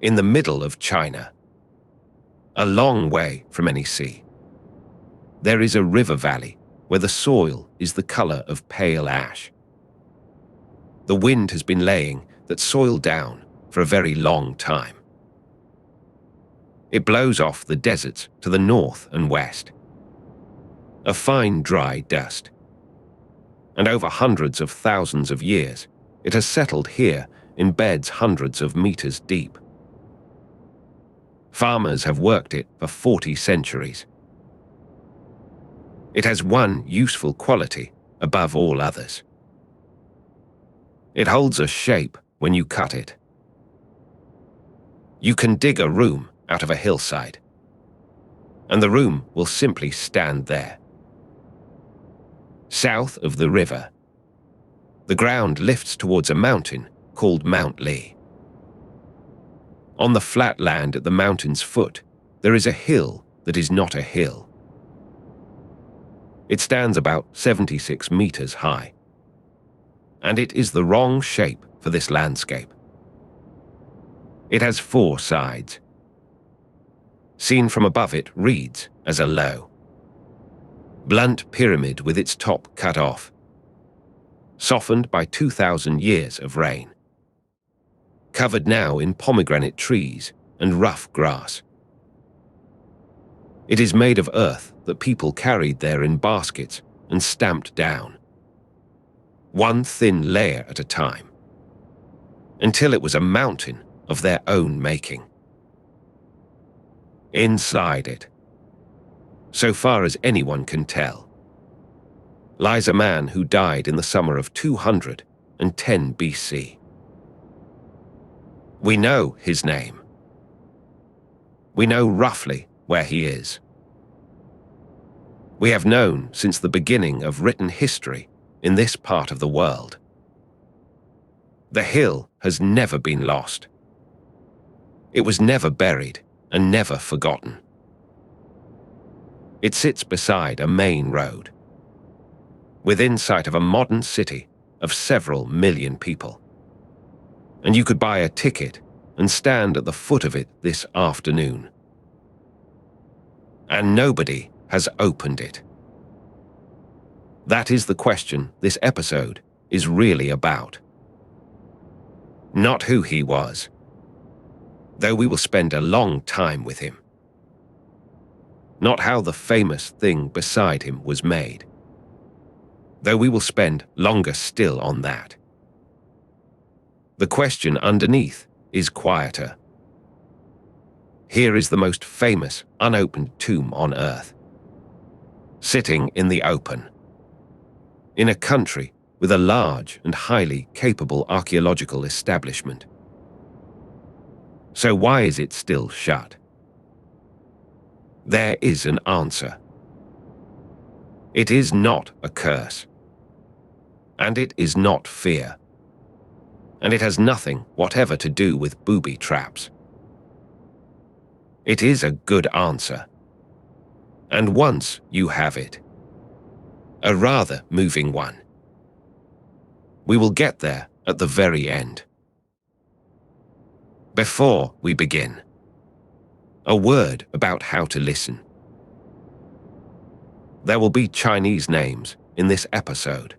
in the middle of China, a long way from any sea. There is a river valley where the soil is the color of pale ash. The wind has been laying that soil down for a very long time. It blows off the deserts to the north and west, a fine dry dust. And over hundreds of thousands of years, it has settled here in beds hundreds of meters deep. Farmers have worked it for 40 centuries. It has one useful quality above all others. It holds a shape when you cut it. You can dig a room out of a hillside, and the room will simply stand there. South of the river, the ground lifts towards a mountain called Mount Li. On the flat land at the mountain's foot, there is a hill that is not a hill. It stands about 76 meters high, and it is the wrong shape for this landscape. It has 4 sides. Seen from above, it reads as a low, blunt pyramid with its top cut off, softened by 2,000 years of rain, covered now in pomegranate trees and rough grass. It is made of earth that people carried there in baskets and stamped down, one thin layer at a time, until it was a mountain of their own making. Inside it, so far as anyone can tell, lies a man who died in the summer of 210 BC. We know his name. We know roughly where he is. We have known since the beginning of written history in this part of the world. The hill has never been lost. It was never buried and never forgotten. It sits beside a main road, within sight of a modern city of several million people. And you could buy a ticket and stand at the foot of it this afternoon. And nobody has opened it. That is the question this episode is really about. Not who he was, though we will spend a long time with him. Not how the famous thing beside him was made, though we will spend longer still on that. The question underneath is quieter. Here is the most famous unopened tomb on Earth, sitting in the open, in a country with a large and highly capable archaeological establishment. So why is it still shut? There is an answer. It is not a curse, and it is not fear, and it has nothing whatever to do with booby traps. It is a good answer, and once you have it, a rather moving one. We will get there at the very end. Before we begin, a word about how to listen. There will be Chinese names in this episode.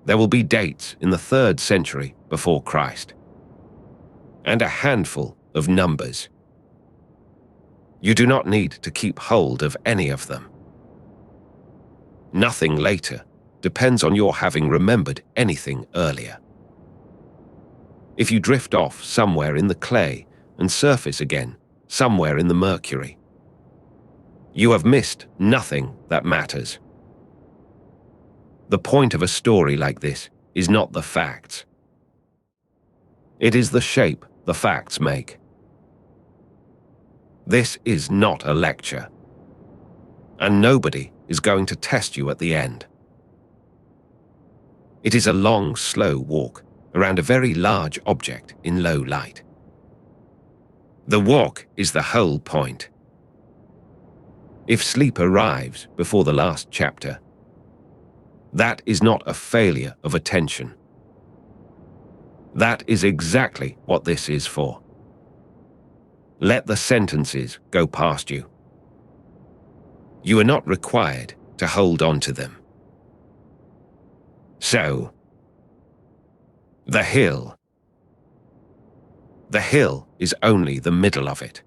There will be dates in the 3rd century before Christ, and a handful of numbers. You do not need to keep hold of any of them. Nothing later depends on your having remembered anything earlier. If you drift off somewhere in the clay and surface again somewhere in the mercury, you have missed nothing that matters. The point of a story like this is not the facts. It is the shape the facts make. This is not a lecture, and nobody is going to test you at the end. It is a long, slow walk around a very large object in low light. The walk is the whole point. If sleep arrives before the last chapter, that is not a failure of attention. That is exactly what this is for. Let the sentences go past you. You are not required to hold on to them. So, the hill. The hill is only the middle of it.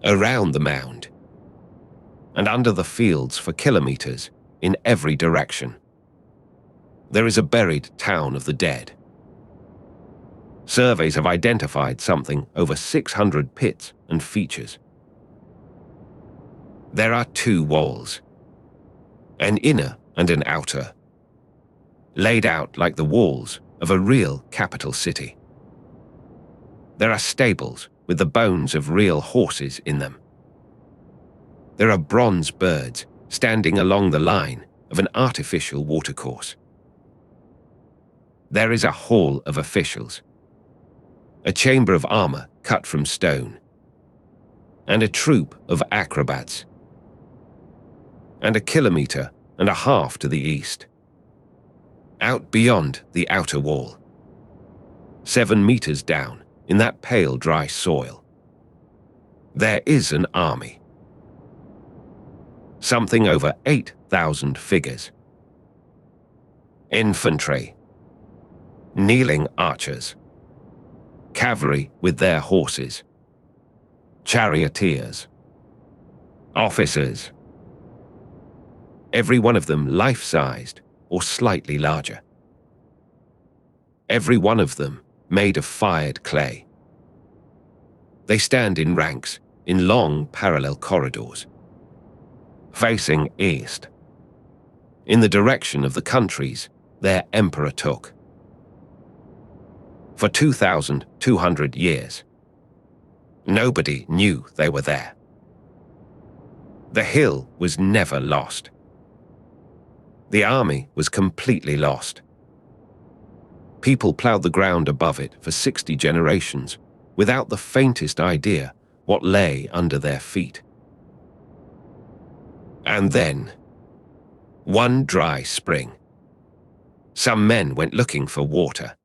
Around the mound, and under the fields for kilometers in every direction, there is a buried town of the dead. Surveys have identified something over 600 pits and features. There are two walls, an inner and an outer, laid out like the walls of a real capital city. There are stables with the bones of real horses in them. There are bronze birds standing along the line of an artificial watercourse. There is a hall of officials, a chamber of armor cut from stone, and a troupe of acrobats, and 1.5 kilometers to the east, out beyond the outer wall, 7 meters down in that pale dry soil, there is an army. Something over 8,000 figures. Infantry, kneeling archers, cavalry with their horses, charioteers, officers, every one of them life-sized or slightly larger. Every one of them made of fired clay. They stand in ranks in long parallel corridors, facing east, in the direction of the countries their emperor took. For 2,200 years, nobody knew they were there. The hill was never lost. The army was completely lost. People plowed the ground above it for 60 generations without the faintest idea what lay under their feet. And then, one dry spring, some men went looking for water.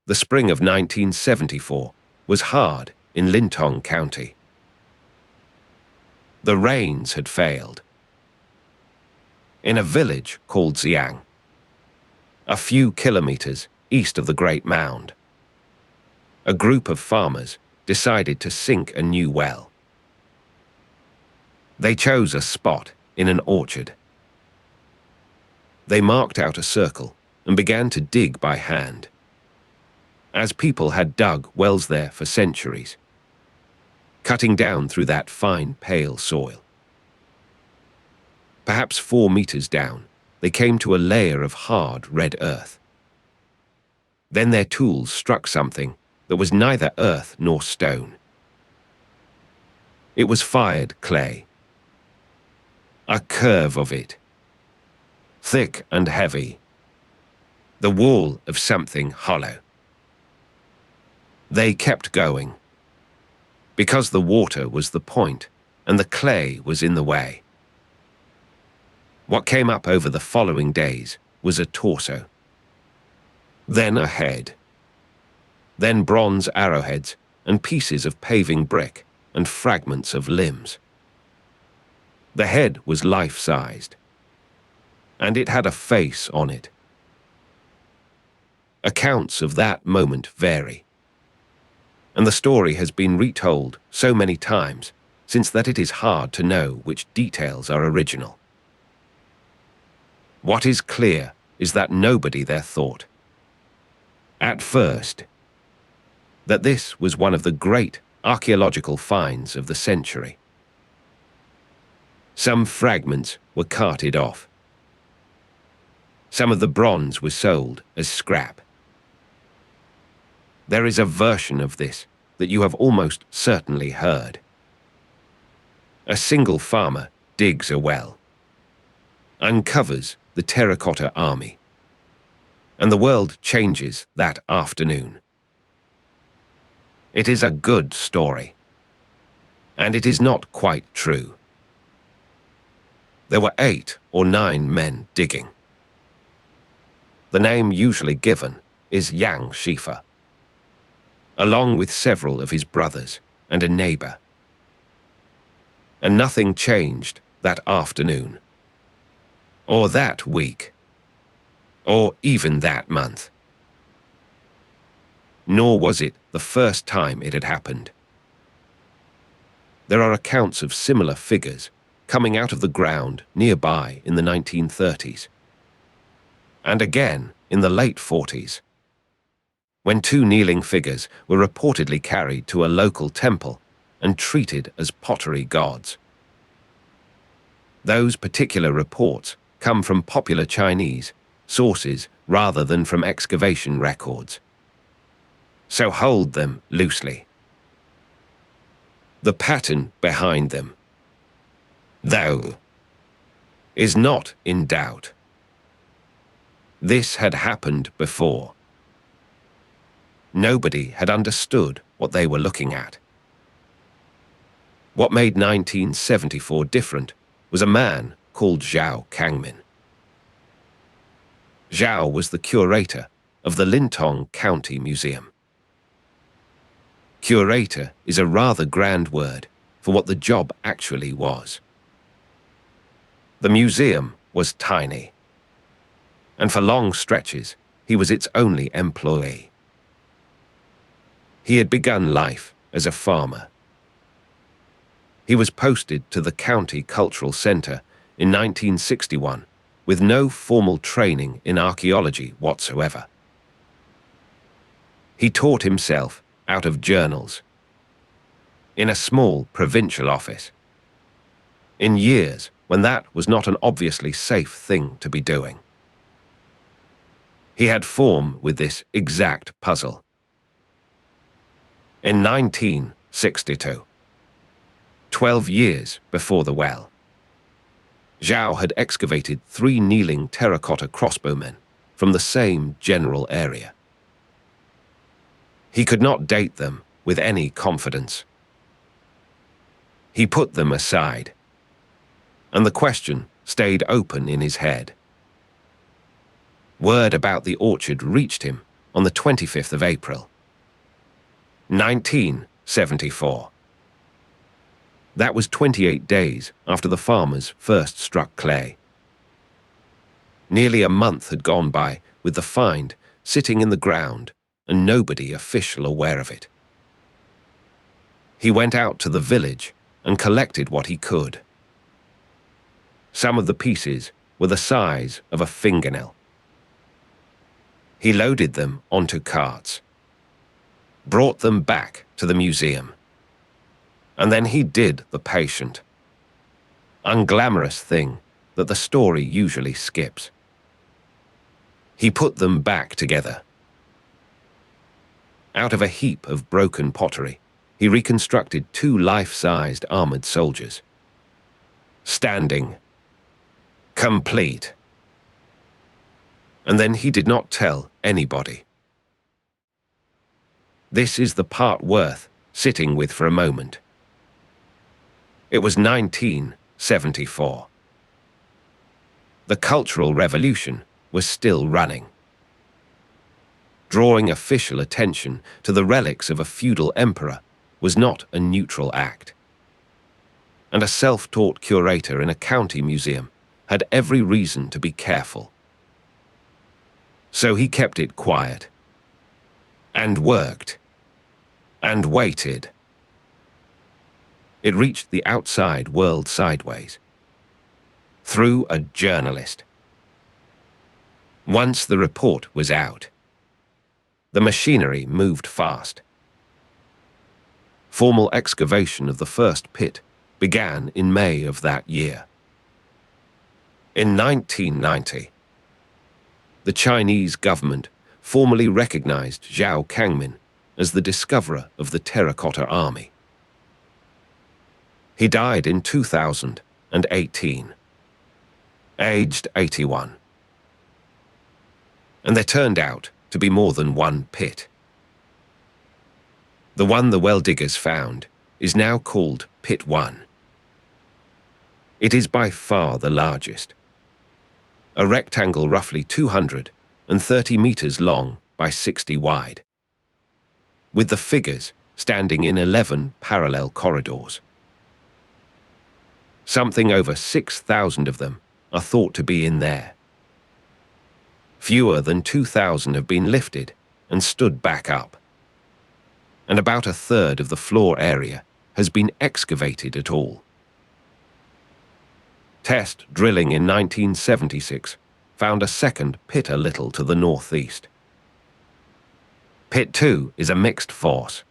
The spring of 1974 was hard in Lintong County. The rains had failed. In a village called Xiang, a few kilometers east of the Great Mound, a group of farmers decided to sink a new well. They chose a spot in an orchard. They marked out a circle and began to dig by hand, as people had dug wells there for centuries, cutting down through that fine, pale soil. Perhaps 4 meters down, they came to a layer of hard red earth. Then their tools struck something that was neither earth nor stone. It was fired clay. A curve of it, thick and heavy, the wall of something hollow. They kept going, because the water was the point and the clay was in the way. What came up over the following days was a torso, then a head, then bronze arrowheads and pieces of paving brick and fragments of limbs. The head was life-sized, and it had a face on it. Accounts of that moment vary, and the story has been retold so many times since that it is hard to know which details are original. What is clear is that nobody there thought, at first, that this was one of the great archaeological finds of the century. Some fragments were carted off. Some of the bronze was sold as scrap. There is a version of this that you have almost certainly heard. A single farmer digs a well, uncovers the Terracotta Army, and the world changes that afternoon. It is a good story, and it is not quite true. There were 8 or 9 men digging. The name usually given is Yang Shifa. along with several of his brothers and a neighbor. And nothing changed that afternoon, or that week, or even that month. Nor was it the first time it had happened. There are accounts of similar figures coming out of the ground nearby in the 1930s, and again in the late 40s, when two kneeling figures were reportedly carried to a local temple and treated as pottery gods. Those particular reports come from popular Chinese sources rather than from excavation records, so hold them loosely. The pattern behind them, though, is not in doubt. This had happened before. Nobody had understood what they were looking at. What made 1974 different was a man called Zhao Kangmin. Zhao was the curator of the Lintong County Museum. Curator is a rather grand word for what the job actually was. The museum was tiny, and for long stretches he was its only employee. He had begun life as a farmer. He was posted to the County Cultural Centre in 1961 with no formal training in archaeology whatsoever. He taught himself out of journals, in a small provincial office, in years when that was not an obviously safe thing to be doing. He had form with this exact puzzle. In 1962, 12 years before the well, Zhao had excavated 3 kneeling terracotta crossbowmen from the same general area. He could not date them with any confidence. He put them aside, and the question stayed open in his head. Word about the orchard reached him on the 25th of April, 1974. That was 28 days after the farmers first struck clay. Nearly a month had gone by with the find sitting in the ground and nobody official aware of it. He went out to the village and collected what he could. Some of the pieces were the size of a fingernail. He loaded them onto carts, brought them back to the museum, and then he did the patient, unglamorous thing that the story usually skips. He put them back together. Out of a heap of broken pottery, he reconstructed 2 life-sized armored soldiers, standing, complete. And then he did not tell anybody. This is the part worth sitting with for a moment. It was 1974. The Cultural Revolution was still running. Drawing official attention to the relics of a feudal emperor was not a neutral act. And a self-taught curator in a county museum had every reason to be careful. So he kept it quiet, and worked, and waited. It reached the outside world sideways, through a journalist. Once the report was out, the machinery moved fast. Formal excavation of the first pit began in May of that year. In 1990, the Chinese government formally recognized Zhao Kangmin as the discoverer of the Terracotta Army. He died in 2018, aged 81. And there turned out to be more than one pit. The one the well diggers found is now called Pit 1. It is by far the largest, a rectangle roughly 230 meters long by 60 wide. with the figures standing in 11 parallel corridors. Something over 6,000 of them are thought to be in there. Fewer than 2,000 have been lifted and stood back up. And about a third of the floor area has been excavated at all. Test drilling in 1976 found a second pit a little to the northeast. Pit 2 is a mixed force.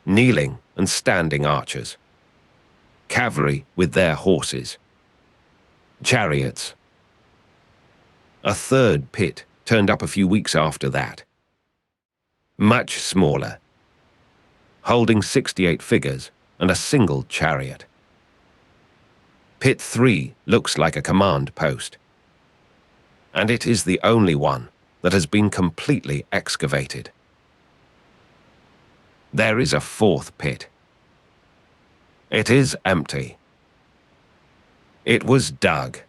Kneeling and standing archers. Cavalry with their horses. Chariots. A third pit turned up a few weeks after that. Much smaller. Holding 68 figures and a single chariot. Pit 3 looks like a command post. And it is the only one that has been completely excavated. There is a fourth pit. It is empty. It was dug,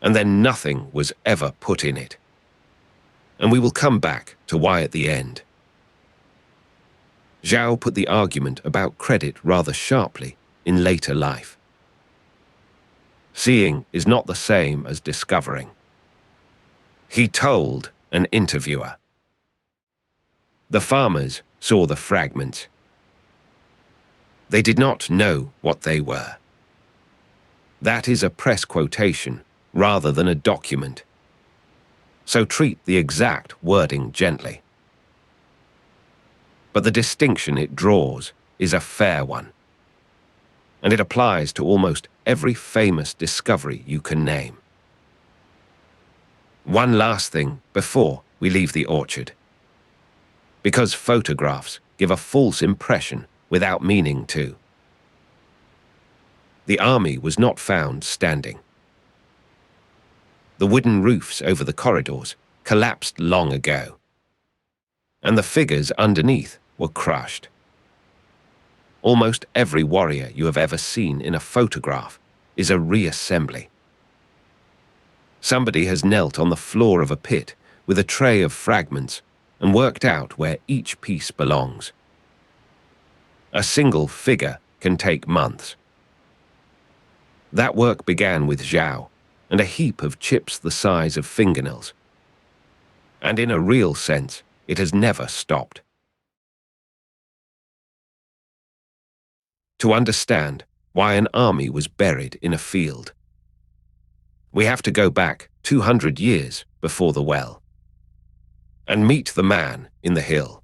and then nothing was ever put in it. And we will come back to why at the end. Zhao put the argument about credit rather sharply in later life. Seeing is not the same as discovering. He told an interviewer. The farmers saw the fragments. They did not know what they were. That is a press quotation rather than a document. So treat the exact wording gently. But the distinction it draws is a fair one. And it applies to almost every famous discovery you can name. One last thing before we leave the orchard. Because photographs give a false impression without meaning to. The army was not found standing. The wooden roofs over the corridors collapsed long ago, and the figures underneath were crushed. Almost every warrior you have ever seen in a photograph is a reassembly. Somebody has knelt on the floor of a pit with a tray of fragments and worked out where each piece belongs. A single figure can take months. That work began with Zhao and a heap of chips the size of fingernails. And in a real sense, it has never stopped. To understand why an army was buried in a field, we have to go back 200 years before the well and meet the man in the hill.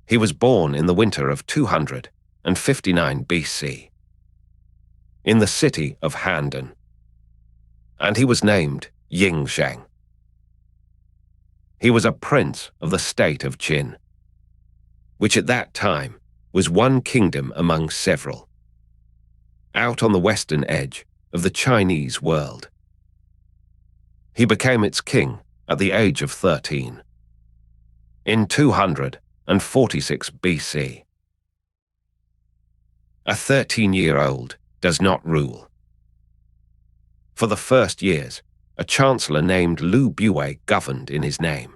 He was born in the winter of 259 BC in the city of Handan, and he was named Yingsheng. He was a prince of the state of Qin, which at that time was one kingdom among several, out on the western edge of the Chinese world. He became its king at the age of 13, in 246 BC. A 13-year-old does not rule. For the first years, a chancellor named Lu Bue governed in his name.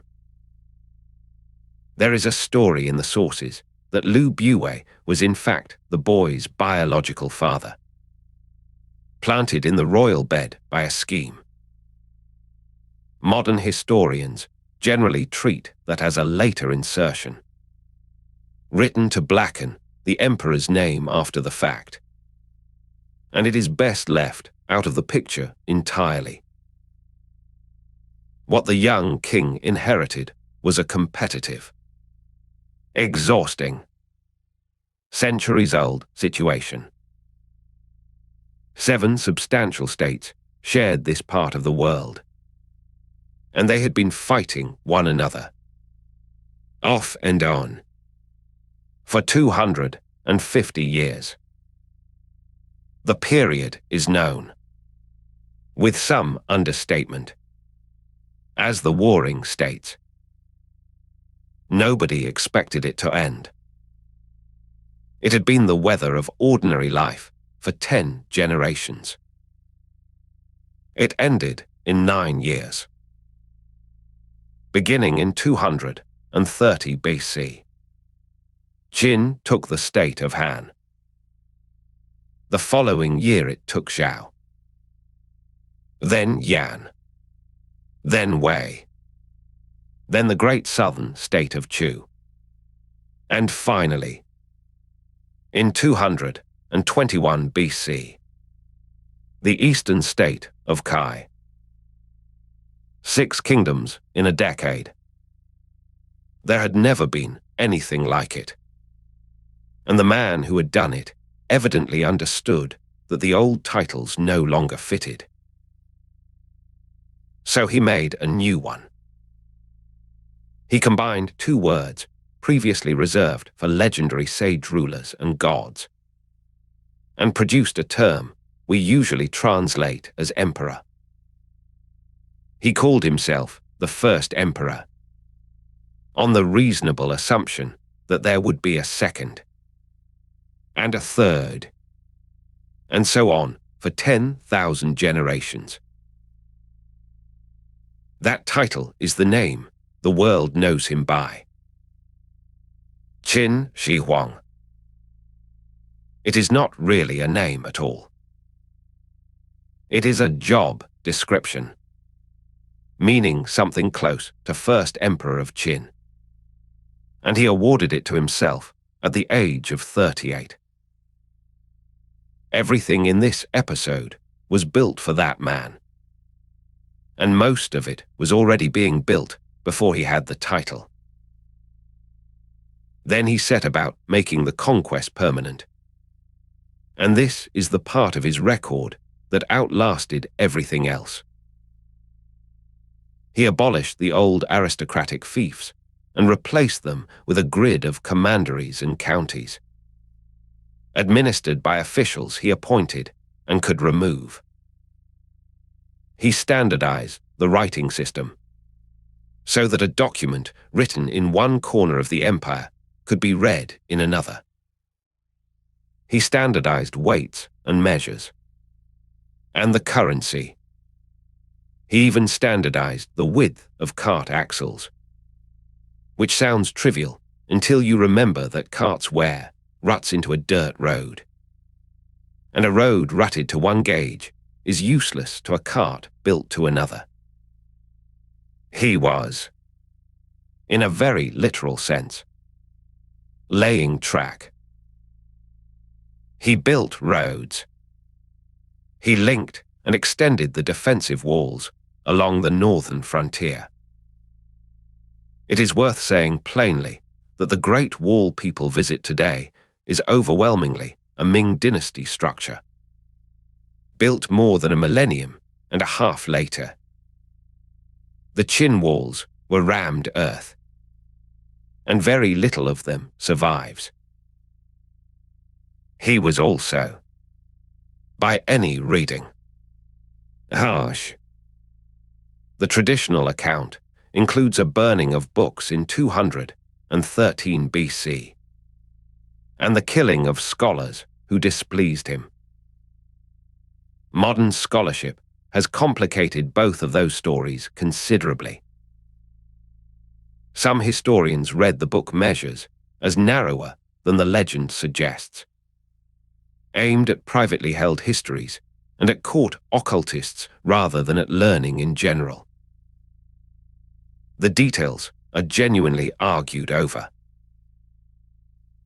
There is a story in the sources that Lu Bue was in fact the boy's biological father, planted in the royal bed by a scheme. Modern historians generally treat that as a later insertion, written to blacken the emperor's name after the fact, and it is best left out of the picture entirely. What the young king inherited was a competitive, exhausting, centuries-old situation. 7 substantial states shared this part of the world, and they had been fighting one another, off and on, for 250 years. The period is known, with some understatement, as the Warring States. Nobody expected it to end. It had been the weather of ordinary life for 10 generations. It ended in 9 years. Beginning in 200 BC. Qin took the state of Han. The following year it took Zhao. Then Yan. Then Wei. Then the great southern state of Chu. And finally, in 221 BC, the eastern state of Kai. 6 kingdoms in a decade. There had never been anything like it. And the man who had done it evidently understood that the old titles no longer fitted. So he made a new one. He combined 2 words previously reserved for legendary sage rulers and gods, and produced a term we usually translate as emperor. He called himself the first emperor, on the reasonable assumption that there would be a second, and a third, and so on for 10,000 generations. That title is the name the world knows him by. Qin Shi Huang. It is not really a name at all. It is a job description, meaning something close to first emperor of Qin, and he awarded it to himself at the age of 38. Everything in this episode was built for that man, and most of it was already being built before he had the title. Then he set about making the conquest permanent, and this is the part of his record that outlasted everything else. He abolished the old aristocratic fiefs and replaced them with a grid of commanderies and counties, administered by officials he appointed and could remove. He standardized the writing system, so that a document written in one corner of the empire could be read in another. He standardized weights and measures, and the currency. He even standardized the width of cart axles, which sounds trivial until you remember that cart's wear ruts into a dirt road, and a road rutted to one gauge is useless to a cart built to another. He was, in a very literal sense, laying track. He built roads. He linked and extended the defensive walls along the northern frontier. It is worth saying plainly that the Great Wall people visit today is overwhelmingly a Ming Dynasty structure, built more than a millennium and a half later. The Qin walls were rammed earth, and very little of them survives. He was also, by any reading, harsh. The traditional account includes a burning of books in 213 BC, and the killing of scholars who displeased him. Modern scholarship has complicated both of those stories considerably. Some historians read the book Measures as narrower than the legend suggests, aimed at privately held histories and at court occultists rather than at learning in general. The details are genuinely argued over.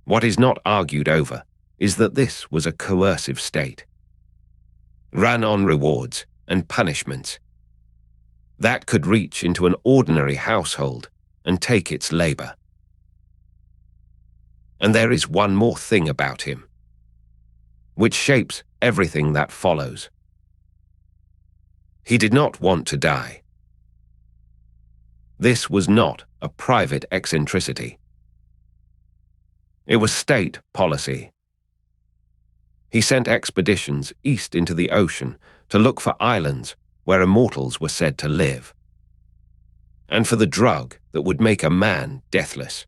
What is not argued over is that this was a coercive state, run on rewards and punishments, that could reach into an ordinary household and take its labor. And there is one more thing about him, which shapes everything that follows. He did not want to die. This was not a private eccentricity. It was state policy. He sent expeditions east into the ocean to look for islands where immortals were said to live, and for the drug that would make a man deathless.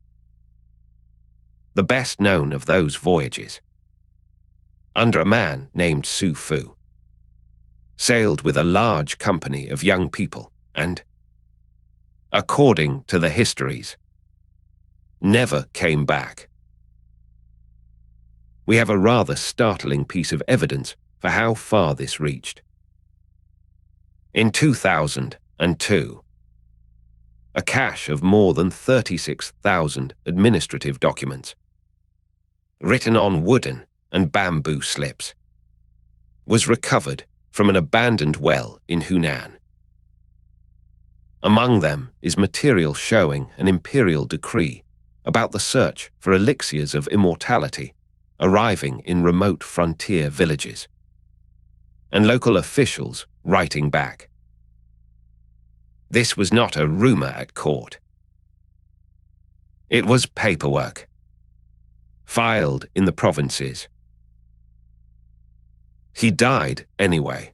The best known of those voyages, under a man named Su Fu, sailed with a large company of young people and, according to the histories, never came back. We have a rather startling piece of evidence for how far this reached. In 2002, a cache of more than 36,000 administrative documents, written on wooden and bamboo slips, was recovered from an abandoned well in Hunan. Among them is material showing an imperial decree about the search for elixirs of immortality arriving in remote frontier villages, and local officials writing back. This was not a rumor at court. It was paperwork, filed in the provinces. He died anyway,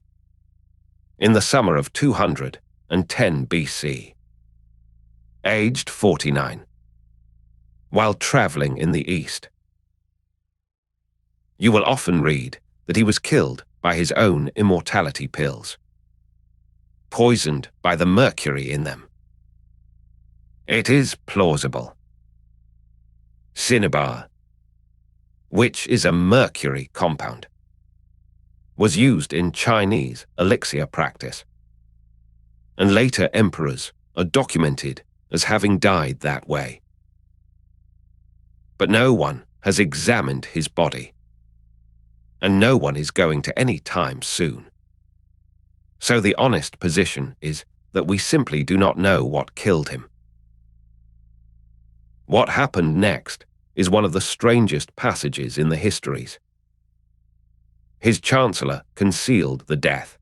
in the summer of 210 BC, aged 49, while traveling in the east. You will often read that he was killed by his own immortality pills, poisoned by the mercury in them. It is plausible. Cinnabar, which is a mercury compound, was used in Chinese elixir practice, and later emperors are documented as having died that way. But no one has examined his body, and no one is going to any time soon. So the honest position is that we simply do not know what killed him. What happened next is one of the strangest passages in the histories. His chancellor concealed the death,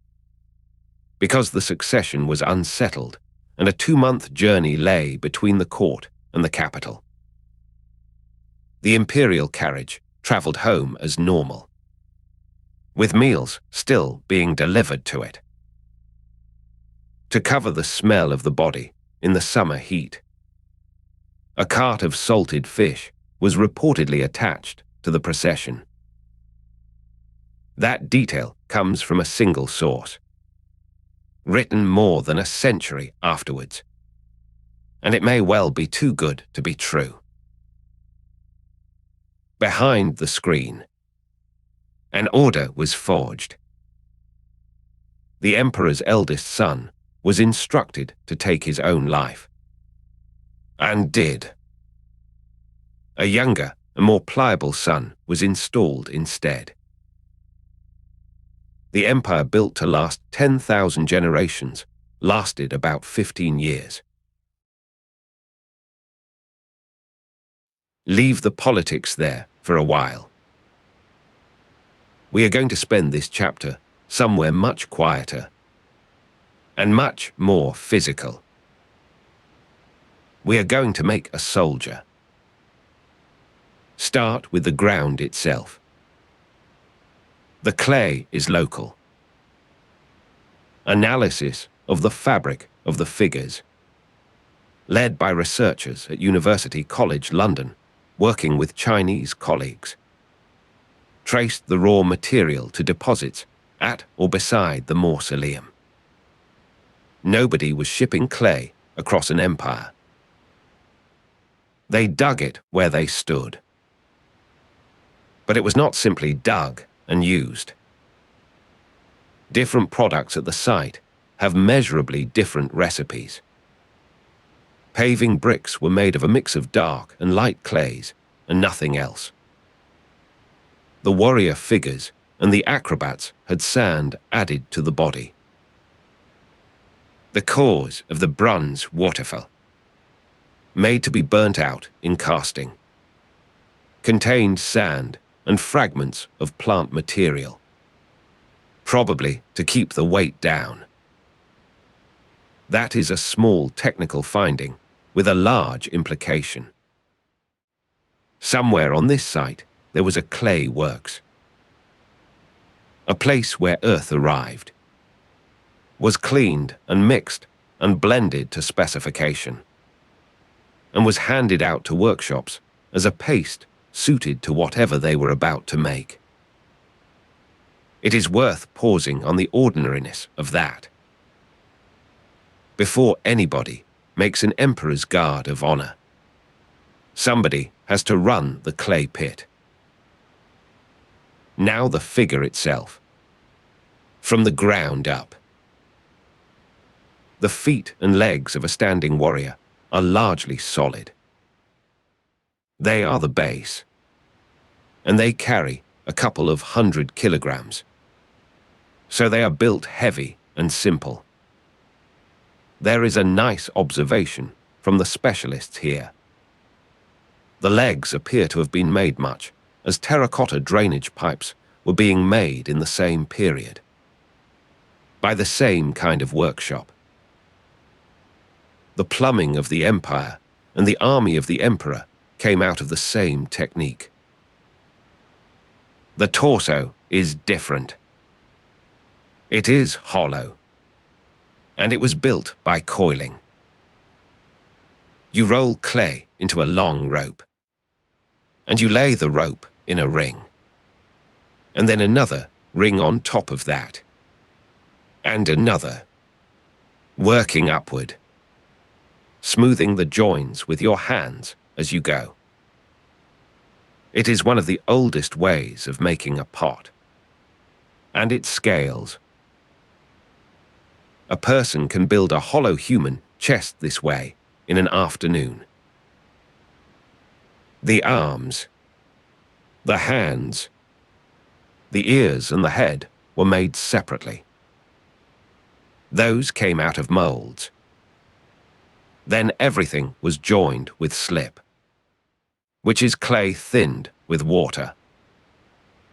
because the succession was unsettled and a 2-month journey lay between the court and the capital. The imperial carriage travelled home as normal, with meals still being delivered to it. To cover the smell of the body in the summer heat, a cart of salted fish was reportedly attached to the procession. That detail comes from a single source, written more than a century afterwards, and it may well be too good to be true. Behind the screen, an order was forged. The emperor's eldest son was instructed to take his own life, and did. A younger and more pliable son was installed instead. The empire, built to last 10,000 generations, lasted about 15 years. Leave the politics there for a while. We are going to spend this chapter somewhere much quieter and much more physical. We are going to make a soldier. Start with the ground itself. The clay is local. Analysis of the fabric of the figures, led by researchers at University College London, working with Chinese colleagues, traced the raw material to deposits at or beside the mausoleum. Nobody was shipping clay across an empire. They dug it where they stood. But it was not simply dug and used. Different products at the site have measurably different recipes. Paving bricks were made of a mix of dark and light clays and nothing else. The warrior figures and the acrobats had sand added to the body. The cause of the bronze waterfall, made to be burnt out in casting, contained sand and fragments of plant material, probably to keep the weight down. That is a small technical finding with a large implication. Somewhere on this site there was a clay works, a place where earth arrived, was cleaned and mixed and blended to specification, and was handed out to workshops as a paste suited to whatever they were about to make. It is worth pausing on the ordinariness of that. Before anybody makes an emperor's guard of honor, Somebody has to run the clay pit. Now the figure itself. From the ground up. The feet and legs of a standing warrior are largely solid. They are the base, and they carry a couple of 100 kilograms. So they are built heavy and simple. There is a nice observation from the specialists here. The legs appear to have been made much, as terracotta drainage pipes were being made in the same period, by the same kind of workshop. The plumbing of the empire and the army of the emperor came out of the same technique. The torso is different. It is hollow, and it was built by coiling. You roll clay into a long rope, and you lay the rope in a ring, and then another ring on top of that, and another, working upward, smoothing the joins with your hands as you go. It is one of the oldest ways of making a pot, and it scales. A person can build a hollow human chest this way in an afternoon. The arms, the hands, the ears and the head were made separately. Those came out of moulds. Then everything was joined with slip, which is clay thinned with water,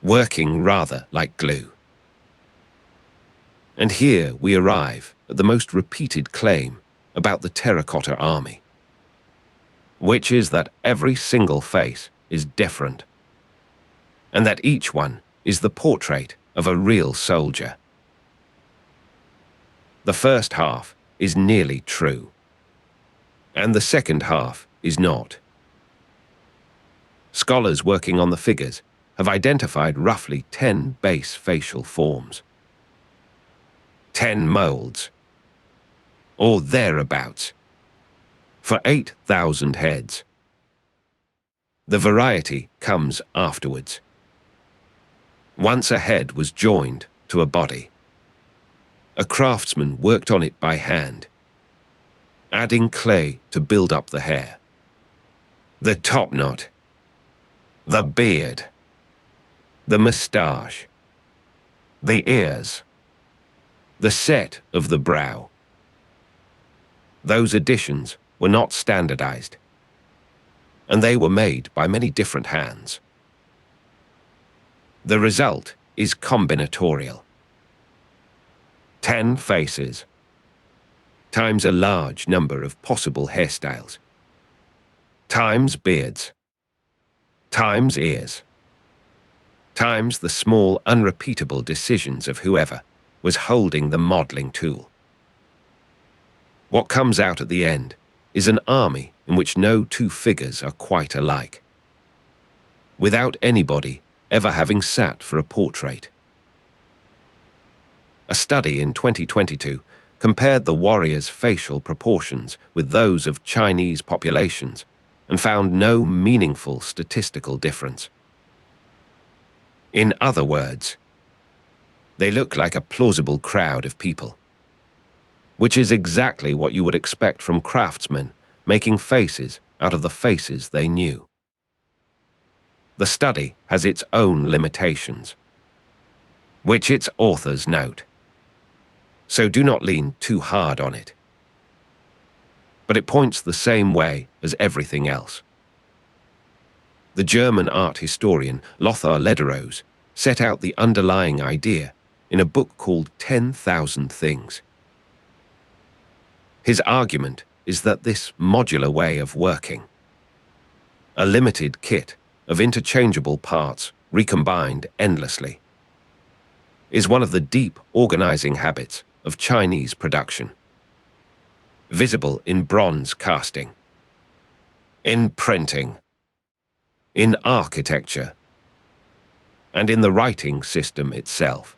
working rather like glue. And here we arrive at the most repeated claim about the Terracotta Army, which is that every single face is different, and that each one is the portrait of a real soldier. The first half is nearly true, and the second half is not. Scholars working on the figures have identified roughly 10 base facial forms, 10 moulds, or thereabouts, for 8,000 heads. The variety comes afterwards. Once a head was joined to a body, a craftsman worked on it by hand, adding clay to build up the hair, the top knot, the beard, the moustache, the ears, the set of the brow. Those additions were not standardized, and they were made by many different hands. The result is combinatorial. 10 faces, times a large number of possible hairstyles, times beards, times ears, times the small, unrepeatable decisions of whoever was holding the modeling tool. What comes out at the end is an army in which no two figures are quite alike, without anybody ever having sat for a portrait. A study in 2022 compared the warriors' facial proportions with those of Chinese populations and found no meaningful statistical difference. In other words, they look like a plausible crowd of people, which is exactly what you would expect from craftsmen making faces out of the faces they knew. The study has its own limitations, which its authors note, so do not lean too hard on it. But it points the same way as everything else. The German art historian Lothar Lederose set out the underlying idea in a book called 10,000 Things. His argument is that this modular way of working, a limited kit of interchangeable parts recombined endlessly, is one of the deep organizing habits of Chinese production, visible in bronze casting, in printing, in architecture, and in the writing system itself.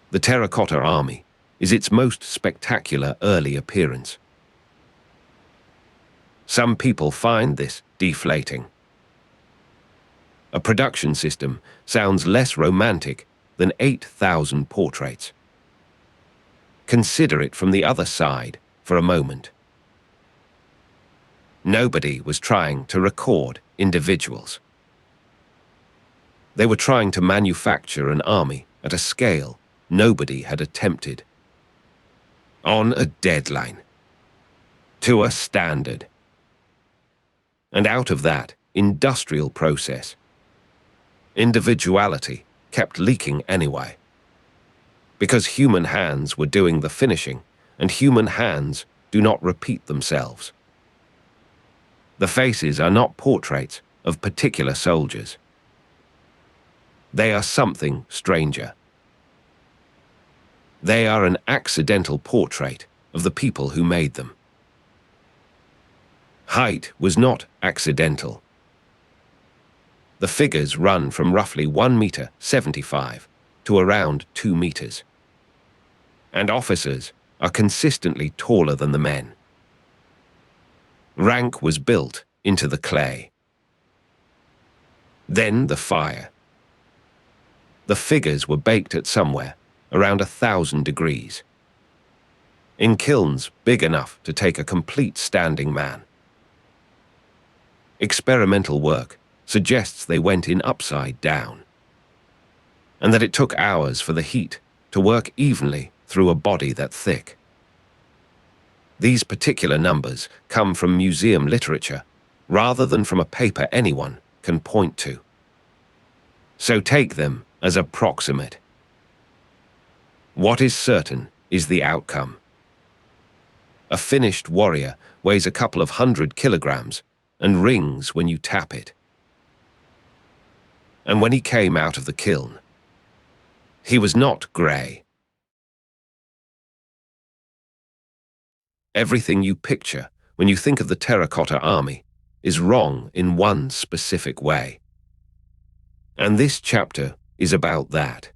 The Terracotta Army is its most spectacular early appearance. Some people find this deflating. A production system sounds less romantic than 8,000 portraits. Consider it from the other side for a moment. Nobody was trying to record individuals. They were trying to manufacture an army at a scale nobody had attempted. On a deadline. To a standard. And out of that industrial process, individuality kept leaking anyway. Because human hands were doing the finishing, and human hands do not repeat themselves. The faces are not portraits of particular soldiers. They are something stranger. They are an accidental portrait of the people who made them. Height was not accidental. The figures run from roughly 1.75 meters to around 2 meters. And officers are consistently taller than the men. Rank was built into the clay. Then the fire. The figures were baked at somewhere around 1,000 degrees. In kilns big enough to take a complete standing man. Experimental work suggests they went in upside down, and that it took hours for the heat to work evenly through a body that thick. These particular numbers come from museum literature rather than from a paper anyone can point to. So take them as approximate. What is certain is the outcome. A finished warrior weighs a couple of 100 kilograms and rings when you tap it. And when he came out of the kiln, he was not grey. Everything you picture when you think of the Terracotta Army is wrong in one specific way. And this chapter is about that.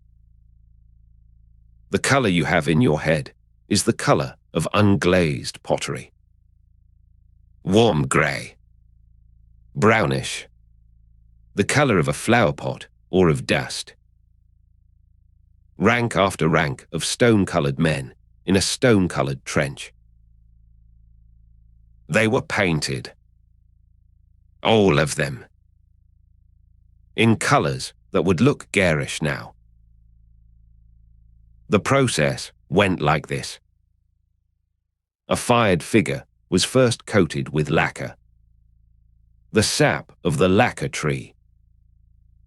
The color you have in your head is the color of unglazed pottery. Warm grey. Brownish. The color of a flower pot or of dust. Rank after rank of stone-colored men in a stone-colored trench. They were painted. All of them. In colors that would look garish now. The process went like this. A fired figure was first coated with lacquer. The sap of the lacquer tree,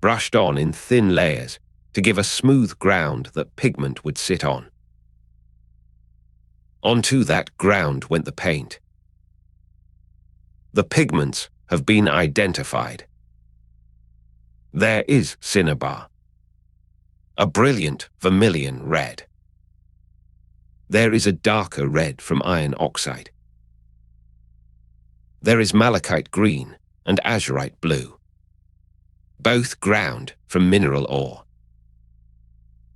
brushed on in thin layers to give a smooth ground that pigment would sit on. Onto that ground went the paint. The pigments have been identified. There is cinnabar, a brilliant vermilion red. There is a darker red from iron oxide. There is malachite green and azurite blue, both ground from mineral ore.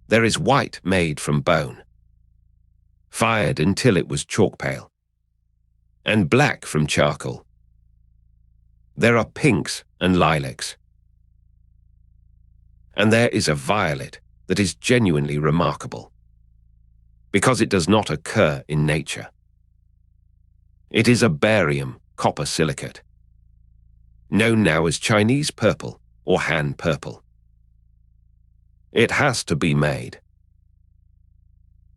There is white made from bone, fired until it was chalk pale, and black from charcoal. There are pinks and lilacs. And there is a violet that is genuinely remarkable, because it does not occur in nature. It is a barium copper silicate, known now as Chinese purple or Han purple. It has to be made.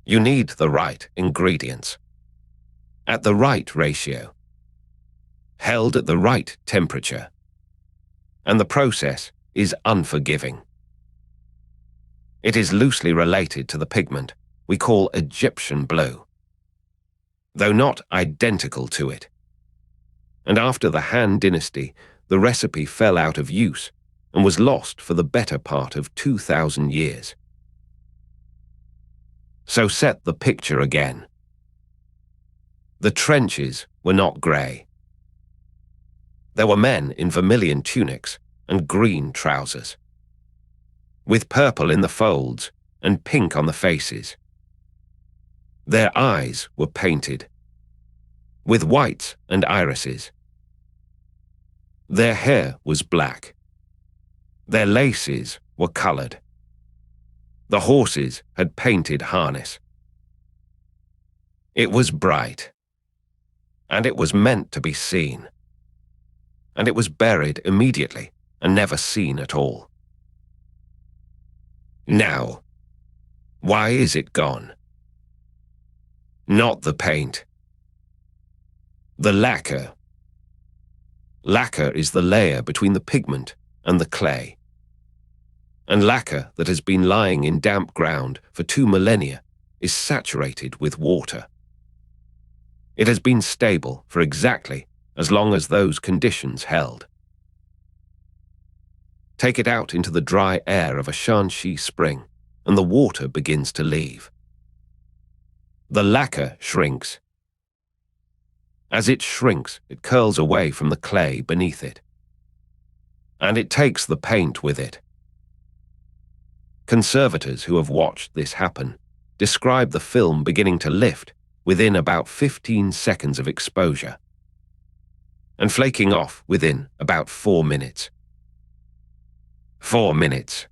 You need the right ingredients, at the right ratio, held at the right temperature, and the process is unforgiving. It is loosely related to the pigment we call Egyptian blue, though not identical to it. And after the Han dynasty, the recipe fell out of use and was lost for the better part of 2,000 years. So set the picture again. The trenches were not grey. There were men in vermilion tunics and green trousers, with purple in the folds and pink on the faces. Their eyes were painted, with whites and irises, Their hair was black. Their laces were colored. The horses had painted harness. It was bright, and it was meant to be seen. And it was buried immediately and never seen at all. Now, why is it gone? Not the paint. The lacquer. Lacquer is the layer between the pigment and the clay. And lacquer that has been lying in damp ground for 2 millennia is saturated with water. It has been stable for exactly as long as those conditions held. Take it out into the dry air of a Shaanxi spring, and the water begins to leave. The lacquer shrinks. As it shrinks, it curls away from the clay beneath it. And it takes the paint with it. Conservators who have watched this happen describe the film beginning to lift within about 15 seconds of exposure, and flaking off within about 4 minutes. 4 minutes.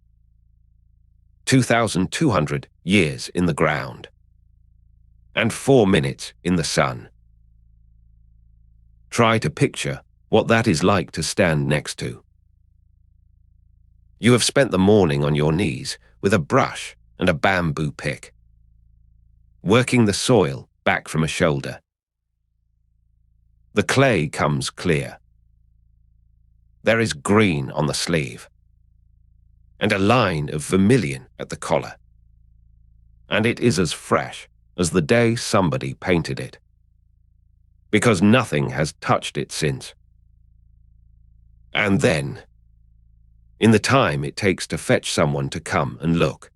2,200 years in the ground. And 4 minutes in the sun. Try to picture what that is like to stand next to. You have spent the morning on your knees with a brush and a bamboo pick, working the soil back from a shoulder. The clay comes clear. There is green on the sleeve, and a line of vermilion at the collar. And it is as fresh as the day somebody painted it, because nothing has touched it since. And then, in the time it takes to fetch someone to come and look,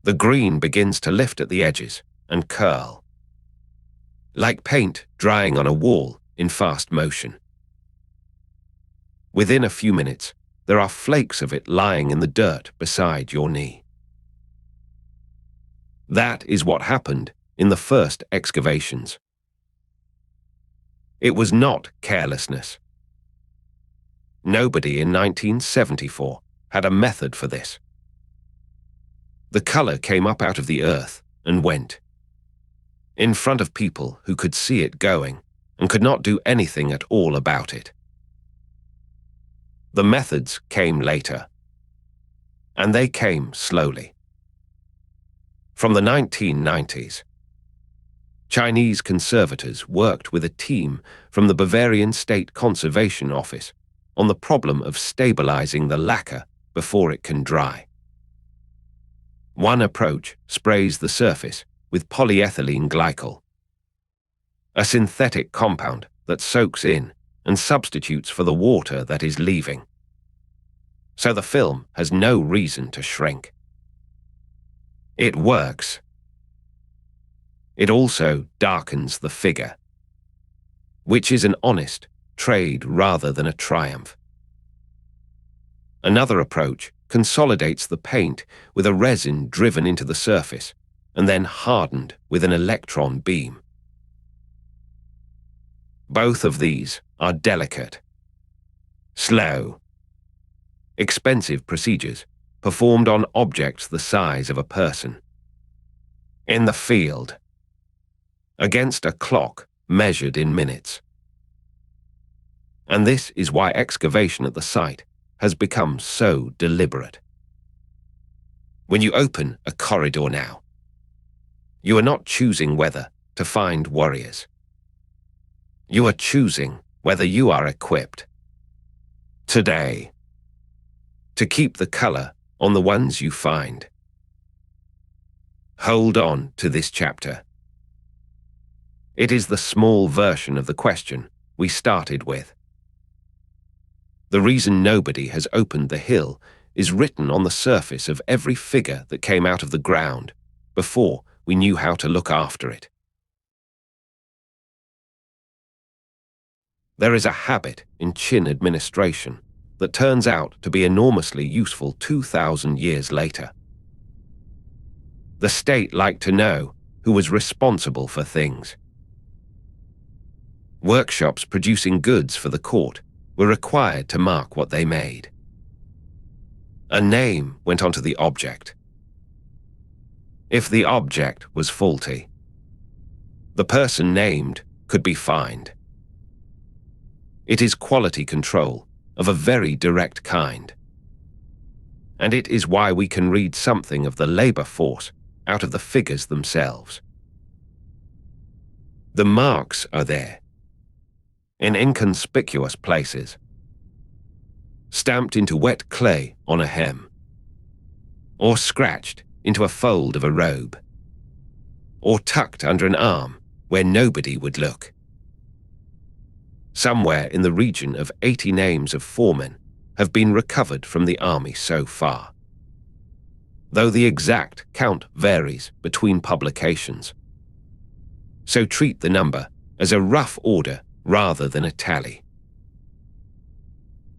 the green begins to lift at the edges and curl, like paint drying on a wall in fast motion. Within a few minutes, there are flakes of it lying in the dirt beside your knee. That is what happened in the first excavations. It was not carelessness. Nobody in 1974 had a method for this. The color came up out of the earth and went, in front of people who could see it going and could not do anything at all about it. The methods came later, and they came slowly. From the 1990s, Chinese conservators worked with a team from the Bavarian State Conservation Office on the problem of stabilizing the lacquer before it can dry. One approach sprays the surface with polyethylene glycol, a synthetic compound that soaks in and substitutes for the water that is leaving. So the film has no reason to shrink. It works. It also darkens the figure, which is an honest trade rather than a triumph. Another approach consolidates the paint with a resin driven into the surface and then hardened with an electron beam. Both of these are delicate, slow, expensive procedures performed on objects the size of a person. In the field, against a clock measured in minutes. And this is why excavation at the site has become so deliberate. When you open a corridor now, you are not choosing whether to find warriors. You are choosing whether you are equipped today to keep the color on the ones you find. Hold on to this chapter. It is the small version of the question we started with. The reason nobody has opened the hill is written on the surface of every figure that came out of the ground before we knew how to look after it. There is a habit in Qin administration that turns out to be enormously useful 2,000 years later. The state liked to know who was responsible for things. Workshops producing goods for the court were required to mark what they made. A name went onto the object. If the object was faulty, the person named could be fined. It is quality control of a very direct kind. And it is why we can read something of the labor force out of the figures themselves. The marks are there, in inconspicuous places, stamped into wet clay on a hem, or scratched into a fold of a robe, or tucked under an arm where nobody would look. Somewhere in the region of 80 names of foremen have been recovered from the army so far, though the exact count varies between publications. So treat the number as a rough order rather than a tally.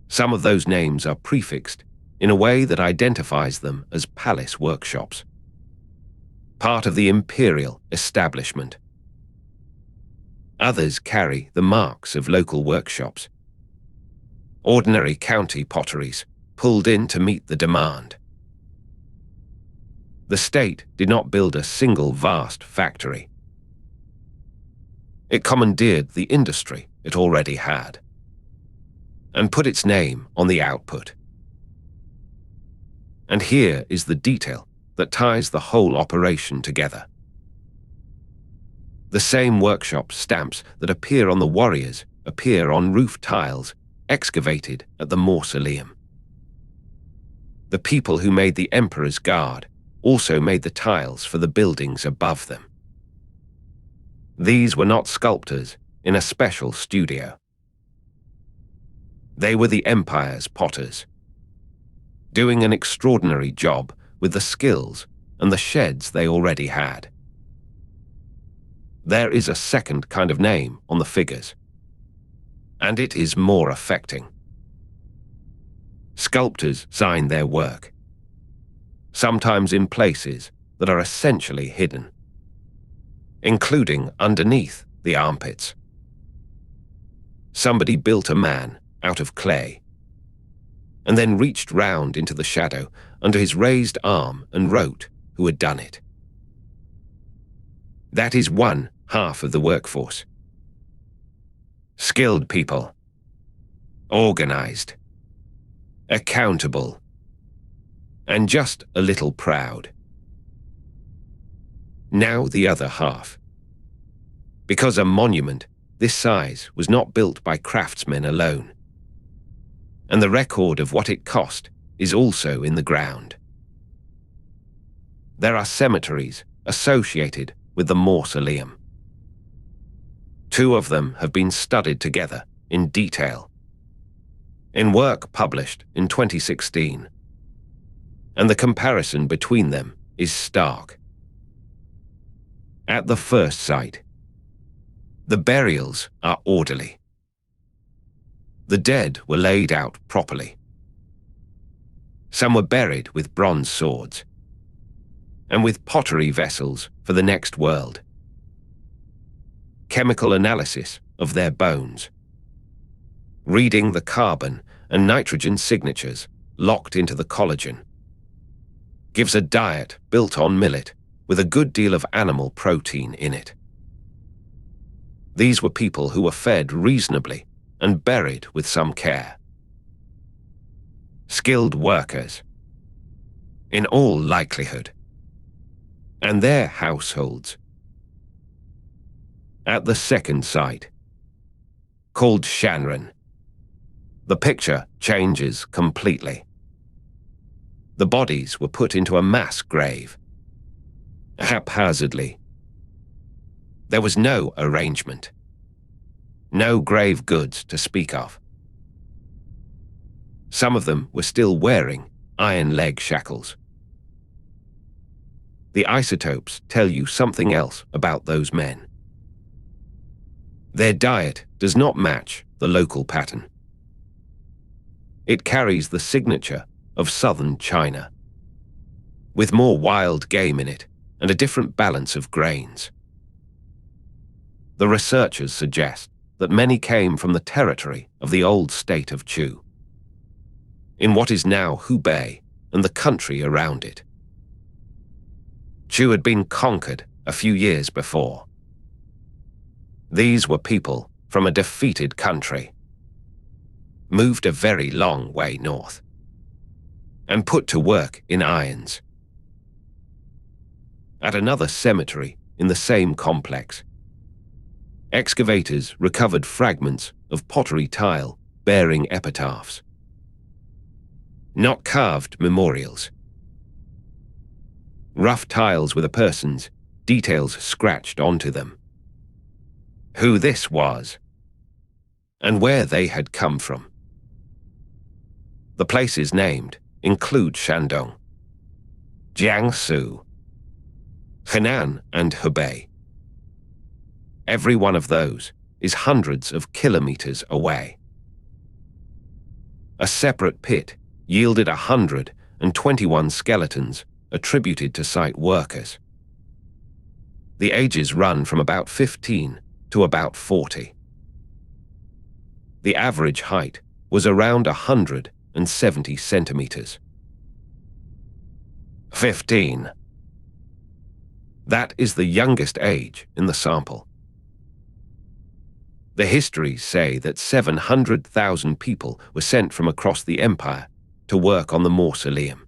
Some of those names are prefixed in a way that identifies them as palace workshops, part of the imperial establishment. Others carry the marks of local workshops, ordinary county potteries pulled in to meet the demand. The state did not build a single vast factory. It commandeered the industry it already had and put its name on the output. And here is the detail that ties the whole operation together. The same workshop stamps that appear on the warriors appear on roof tiles excavated at the mausoleum. The people who made the Emperor's Guard also made the tiles for the buildings above them. These were not sculptors in a special studio. They were the Empire's potters, doing an extraordinary job with the skills and the sheds they already had. There is a second kind of name on the figures, and it is more affecting. Sculptors sign their work, sometimes in places that are essentially hidden, including underneath the armpits. Somebody built a man out of clay, and then reached round into the shadow under his raised arm and wrote who had done it. That is one half of the workforce. Skilled people, organized, accountable, and just a little proud. Now the other half. Because a monument this size was not built by craftsmen alone, and the record of what it cost is also in the ground. There are cemeteries associated with the mausoleum. 2 of them have been studied together in detail, in work published in 2016, and the comparison between them is stark. At the first site, the burials are orderly. The dead were laid out properly. Some were buried with bronze swords, and with pottery vessels for the next world. Chemical analysis of their bones, reading the carbon and nitrogen signatures locked into the collagen, gives a diet built on millet with a good deal of animal protein in it. These were people who were fed reasonably and buried with some care. Skilled workers, in all likelihood, and their households. At the second site, called Shanren, the picture changes completely. The bodies were put into a mass grave, haphazardly. There was no arrangement, no grave goods to speak of. Some of them were still wearing iron leg shackles. The isotopes tell you something else about those men. Their diet does not match the local pattern. It carries the signature of southern China, with more wild game in it and a different balance of grains. The researchers suggest that many came from the territory of the old state of Chu, in what is now Hubei and the country around it. Chu had been conquered a few years before. These were people from a defeated country, moved a very long way north, and put to work in irons. At another cemetery in the same complex, excavators recovered fragments of pottery tile bearing epitaphs, not carved memorials. Rough tiles with a person's details scratched onto them. Who this was, and where they had come from. The places named include Shandong, Jiangsu, Henan, and Hebei. Every one of those is hundreds of kilometers away. A separate pit yielded 121 skeletons attributed to site workers. The ages run from about 15 to about 40. The average height was around 170 centimeters. 15. That is the youngest age in the sample. The histories say that 700,000 people were sent from across the empire to work on the mausoleum.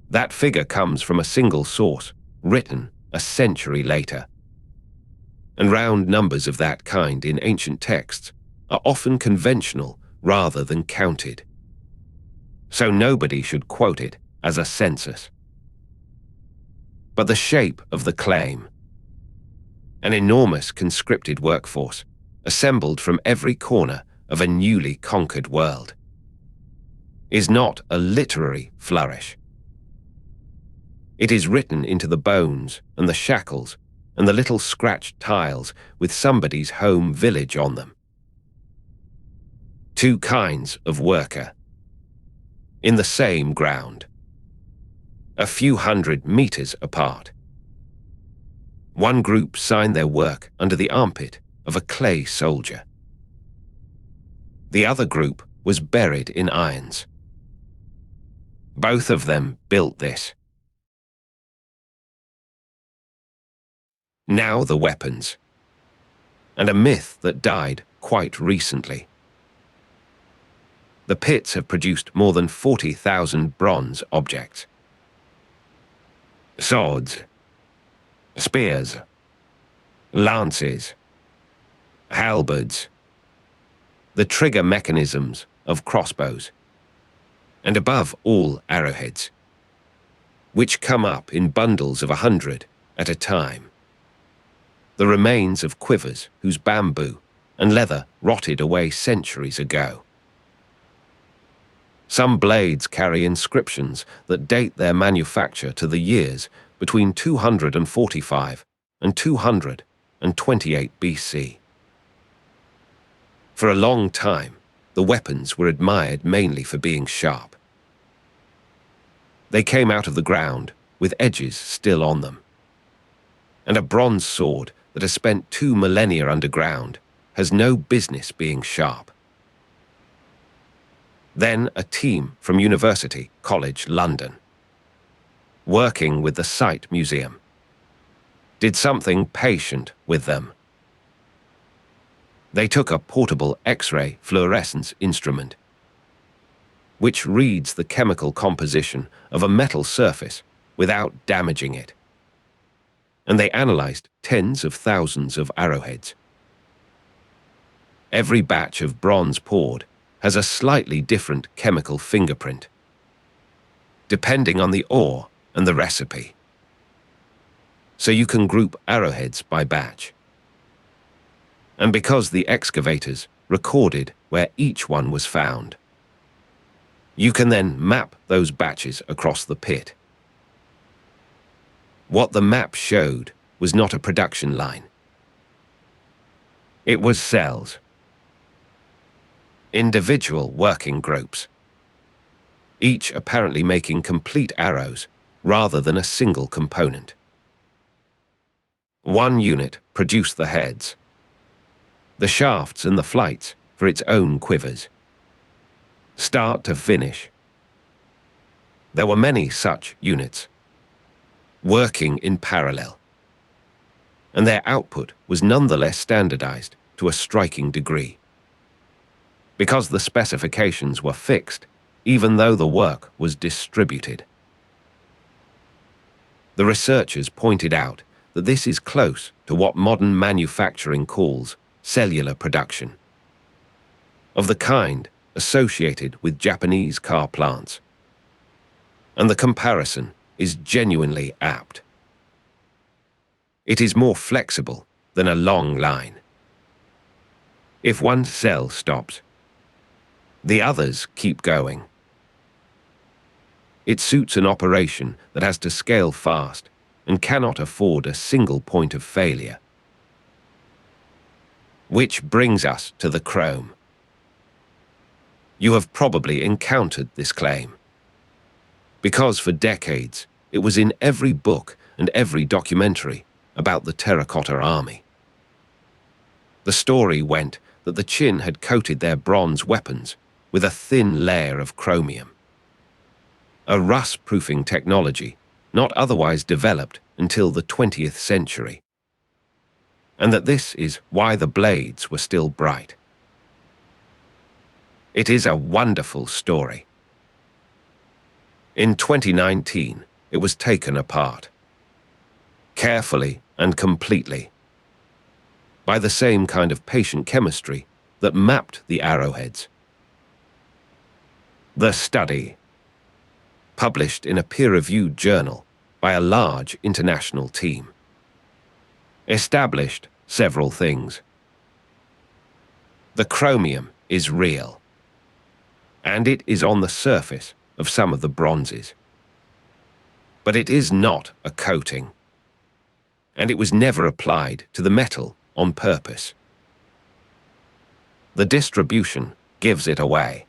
That figure comes from a single source, written a century later. And round numbers of that kind in ancient texts are often conventional rather than counted. So nobody should quote it as a census. But the shape of the claim, an enormous conscripted workforce assembled from every corner of a newly conquered world, is not a literary flourish. It is written into the bones and the shackles and the little scratched tiles with somebody's home village on them. Two kinds of worker, in the same ground, a few hundred meters apart. One group signed their work under the armpit of a clay soldier. The other group was buried in irons. Both of them built this. Now the weapons, and a myth that died quite recently. The pits have produced more than 40,000 bronze objects. Swords, spears, lances, halberds, the trigger mechanisms of crossbows, and above all arrowheads, which come up in bundles of 100 at a time. The remains of quivers whose bamboo and leather rotted away centuries ago. Some blades carry inscriptions that date their manufacture to the years between 245 and 228 BC. For a long time, the weapons were admired mainly for being sharp. They came out of the ground with edges still on them. And a bronze sword that has spent 2 millennia underground has no business being sharp. Then a team from University College London, working with the Site Museum, did something patient with them. They took a portable X-ray fluorescence instrument, which reads the chemical composition of a metal surface without damaging it, and they analyzed tens of thousands of arrowheads. Every batch of bronze poured has a slightly different chemical fingerprint, depending on the ore and the recipe. So you can group arrowheads by batch. And because the excavators recorded where each one was found, you can then map those batches across the pit. What the map showed was not a production line. It was cells. Individual working groups, each apparently making complete arrows rather than a single component. One unit produced the heads, the shafts and the flights for its own quivers. Start to finish. There were many such units, working in parallel, and their output was nonetheless standardized to a striking degree. Because the specifications were fixed, even though the work was distributed. The researchers pointed out that this is close to what modern manufacturing calls cellular production, of the kind associated with Japanese car plants. And the comparison is genuinely apt. It is more flexible than a long line. If one cell stops, the others keep going. It suits an operation that has to scale fast and cannot afford a single point of failure. Which brings us to the chrome. You have probably encountered this claim, because for decades it was in every book and every documentary about the Terracotta Army. The story went that the Qin had coated their bronze weapons with a thin layer of chromium, a rust-proofing technology not otherwise developed until the 20th century, and that this is why the blades were still bright. It is a wonderful story. In 2019, it was taken apart, carefully and completely, by the same kind of patient chemistry that mapped the arrowheads. The study, published in a peer-reviewed journal by a large international team, established several things. The chromium is real, and it is on the surface of some of the bronzes. But it is not a coating, and it was never applied to the metal on purpose. The distribution gives it away.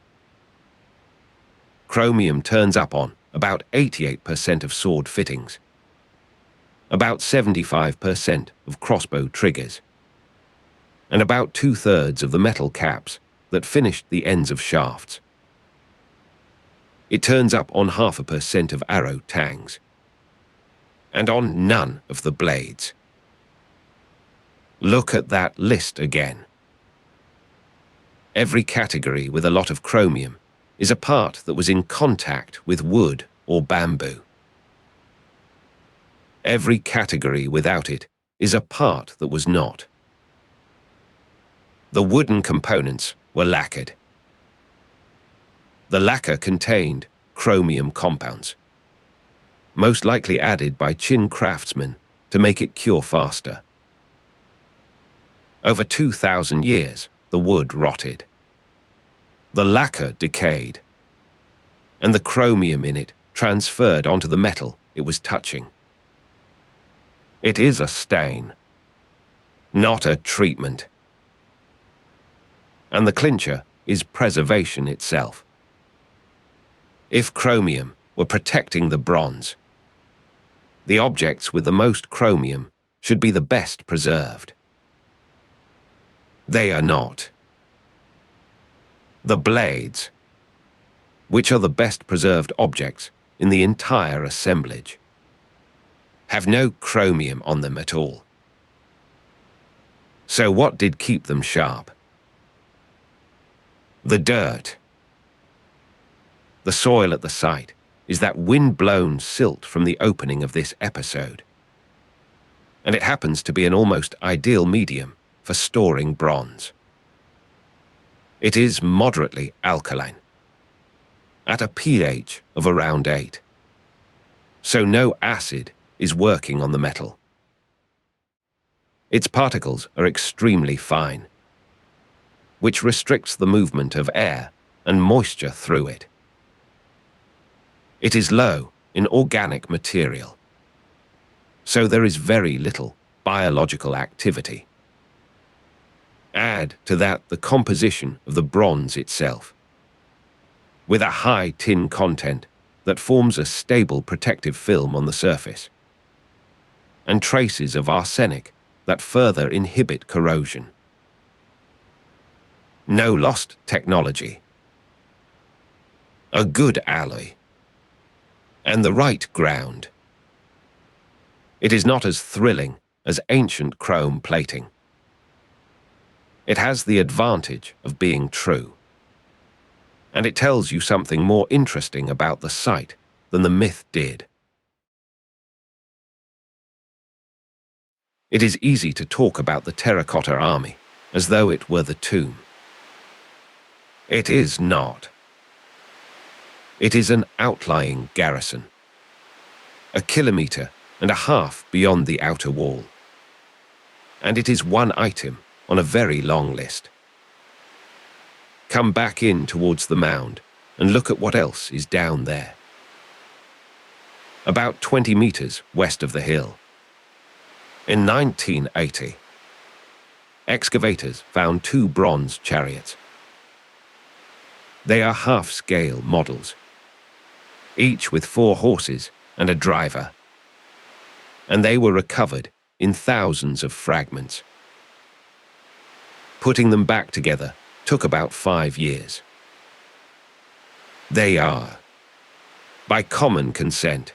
Chromium turns up on about 88% of sword fittings, about 75% of crossbow triggers, and about 2/3 of the metal caps that finished the ends of shafts. It turns up on 0.5% of arrow tangs, and on none of the blades. Look at that list again. Every category with a lot of chromium is a part that was in contact with wood or bamboo. Every category without it is a part that was not. The wooden components were lacquered. The lacquer contained chromium compounds, most likely added by Qin craftsmen to make it cure faster. Over 2,000 years, the wood rotted. The lacquer decayed, and the chromium in it transferred onto the metal it was touching. It is a stain, not a treatment. And the clincher is preservation itself. If chromium were protecting the bronze, the objects with the most chromium should be the best preserved. They are not. The blades, which are the best preserved objects in the entire assemblage, have no chromium on them at all. So what did keep them sharp? The dirt. The soil at the site is that wind-blown silt from the opening of this episode, and it happens to be an almost ideal medium for storing bronze. It is moderately alkaline, at a pH of around 8, so no acid is working on the metal. Its particles are extremely fine, which restricts the movement of air and moisture through it. It is low in organic material, so there is very little biological activity. Add to that the composition of the bronze itself, with a high tin content that forms a stable protective film on the surface, and traces of arsenic that further inhibit corrosion. No lost technology. A good alloy. And the right ground. It is not as thrilling as ancient chrome plating. It has the advantage of being true. And it tells you something more interesting about the site than the myth did. It is easy to talk about the Terracotta Army as though it were the tomb. It is not. It is an outlying garrison, 1.5 kilometres beyond the outer wall. And it is one item on a very long list. Come back in towards the mound and look at what else is down there. About 20 meters west of the hill. In 1980, excavators found 2 bronze chariots. They are half-scale models, each with 4 horses and a driver. And they were recovered in thousands of fragments. Putting them back together took about 5 years. They are, by common consent,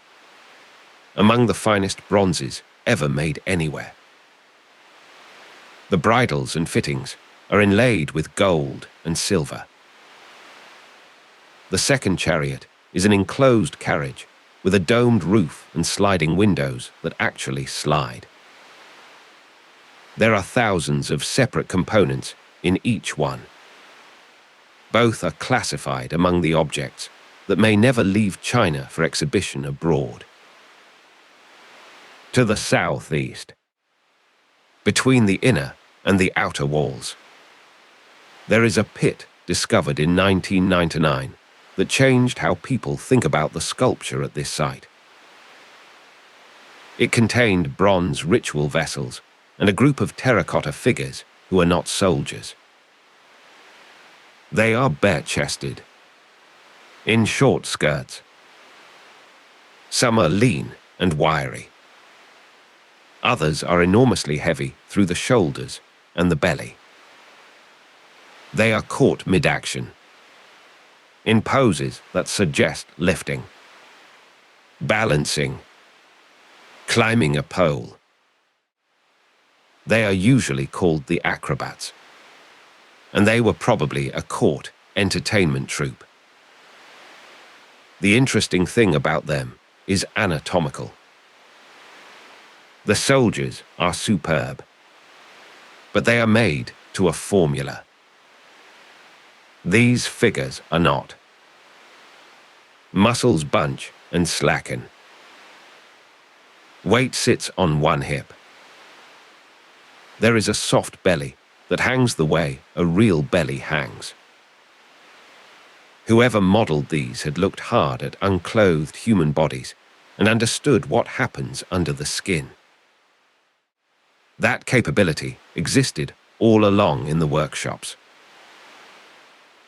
among the finest bronzes ever made anywhere. The bridles and fittings are inlaid with gold and silver. The second chariot is an enclosed carriage with a domed roof and sliding windows that actually slide. There are thousands of separate components in each one. Both are classified among the objects that may never leave China for exhibition abroad. To the southeast, between the inner and the outer walls, there is a pit discovered in 1999 that changed how people think about the sculpture at this site. It contained bronze ritual vessels and a group of terracotta figures who are not soldiers. They are bare-chested, in short skirts. Some are lean and wiry. Others are enormously heavy through the shoulders and the belly. They are caught mid-action, in poses that suggest lifting, balancing, climbing a pole. They are usually called the acrobats, and they were probably a court entertainment troupe. The interesting thing about them is anatomical. The soldiers are superb, but they are made to a formula. These figures are not. Muscles bunch and slacken. Weight sits on one hip. There is a soft belly that hangs the way a real belly hangs. Whoever modeled these had looked hard at unclothed human bodies and understood what happens under the skin. That capability existed all along in the workshops.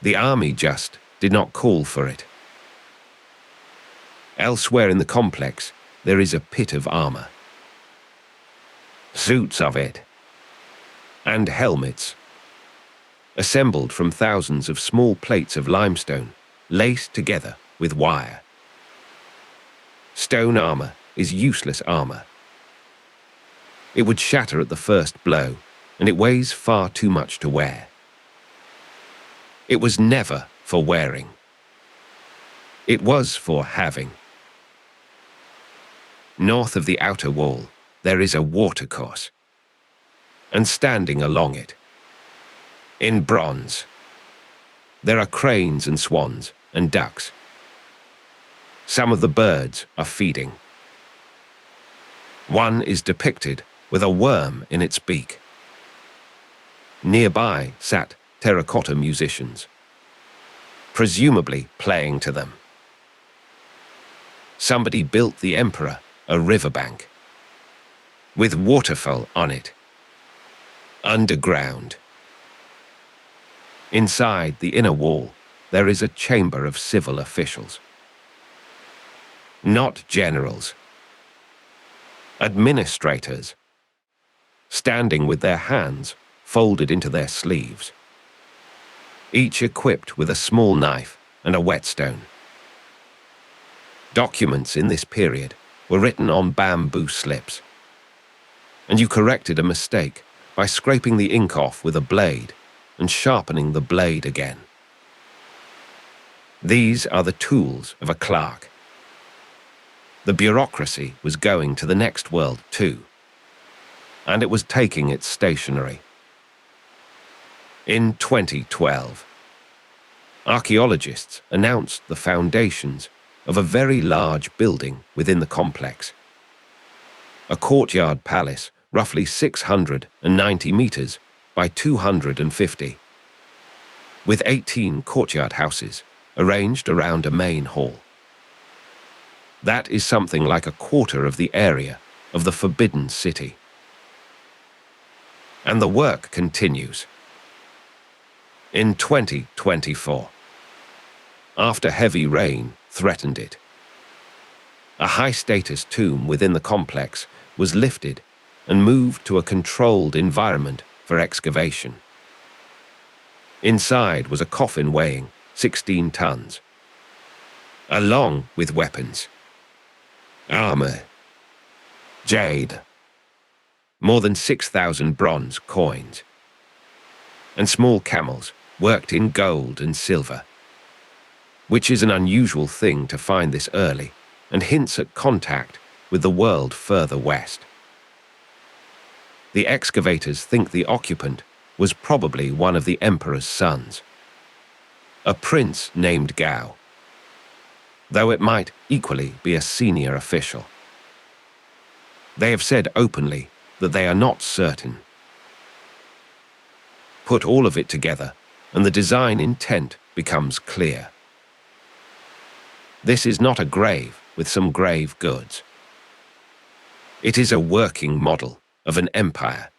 The army just did not call for it. Elsewhere in the complex, there is a pit of armor. Suits of it. And helmets. Assembled from thousands of small plates of limestone, laced together with wire. Stone armor is useless armor. It would shatter at the first blow, and it weighs far too much to wear. It was never for wearing. It was for having. North of the outer wall, there is a watercourse. And standing along it, in bronze, there are cranes and swans and ducks. Some of the birds are feeding. One is depicted with a worm in its beak. Nearby sat terracotta musicians, presumably playing to them. Somebody built the emperor a riverbank, with waterfall on it, underground. Inside the inner wall, there is a chamber of civil officials. Not generals. Administrators, standing with their hands folded into their sleeves. each equipped with a small knife and a whetstone. Documents in this period were written on bamboo slips, and you corrected a mistake by scraping the ink off with a blade and sharpening the blade again. These are the tools of a clerk. The bureaucracy was going to the next world too, and it was taking its stationery. In 2012, archaeologists announced the foundations of a very large building within the complex. A courtyard palace roughly 690 meters by 250, with 18 courtyard houses arranged around a main hall. That is something like a quarter of the area of the Forbidden City. And the work continues. In 2024, after heavy rain threatened it, a high-status tomb within the complex was lifted and moved to a controlled environment for excavation. Inside was a coffin weighing 16 tons, along with weapons, armor, jade, more than 6,000 bronze coins, and small camels worked in gold and silver, which is an unusual thing to find this early and hints at contact with the world further west. The excavators think the occupant was probably one of the emperor's sons, a prince named Gao, though it might equally be a senior official. They have said openly that they are not certain. Put all of it together, and the design intent becomes clear. This is not a grave with some grave goods. It is a working model of an empire,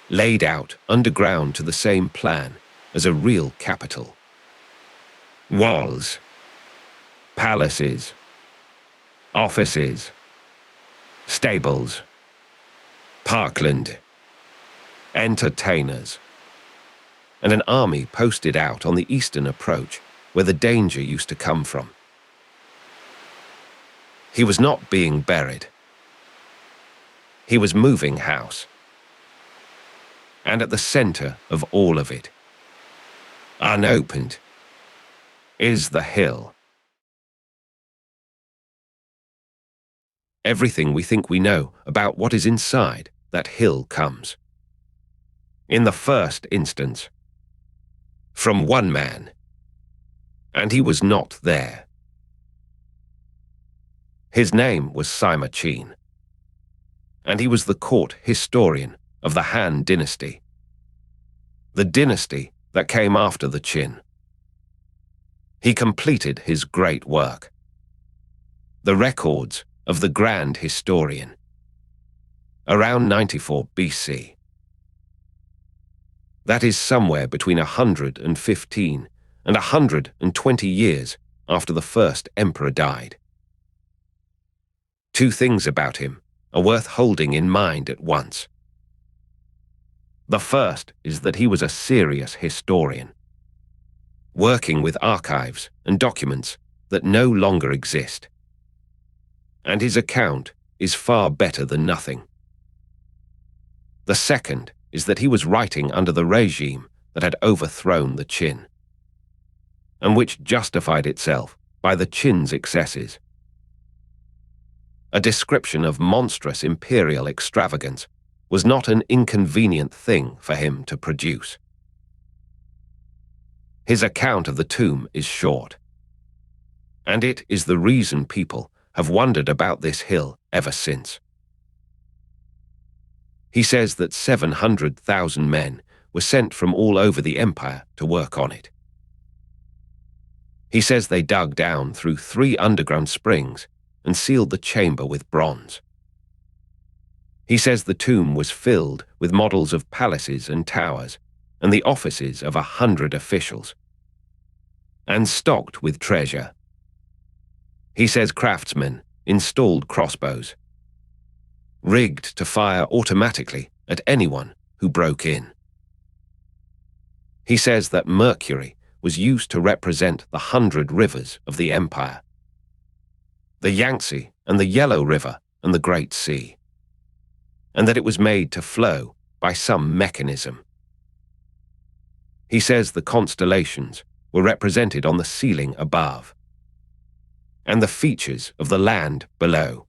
laid out underground to the same plan as a real capital. Walls, palaces, offices, stables, parkland, entertainers, and an army posted out on the eastern approach where the danger used to come from. He was not being buried. He was moving house. And at the center of all of it, unopened, is the hill. Everything we think we know about what is inside that hill comes, in the first instance, from one man, and he was not there. His name was Sima Qin, and he was the court historian of the Han dynasty, the dynasty that came after the Qin. He completed his great work, the records of the grand historian, around 94 BC. That is somewhere between 115 and 120 years after the first emperor died. Two things about him are worth holding in mind at once. The first is that he was a serious historian, working with archives and documents that no longer exist. And his account is far better than nothing. The second is that he was writing under the regime that had overthrown the Qin, and which justified itself by the Qin's excesses. A description of monstrous imperial extravagance was not an inconvenient thing for him to produce. His account of the tomb is short, and it is the reason people have wondered about this hill ever since. He says that 700,000 men were sent from all over the empire to work on it. He says they dug down through 3 underground springs and sealed the chamber with bronze. He says the tomb was filled with models of palaces and towers and the offices of 100 officials, and stocked with treasure. He says craftsmen installed crossbows, rigged to fire automatically at anyone who broke in. He says that mercury was used to represent the 100 rivers of the empire, the Yangtze and the Yellow River and the Great Sea, and that it was made to flow by some mechanism. He says the constellations were represented on the ceiling above, and the features of the land below.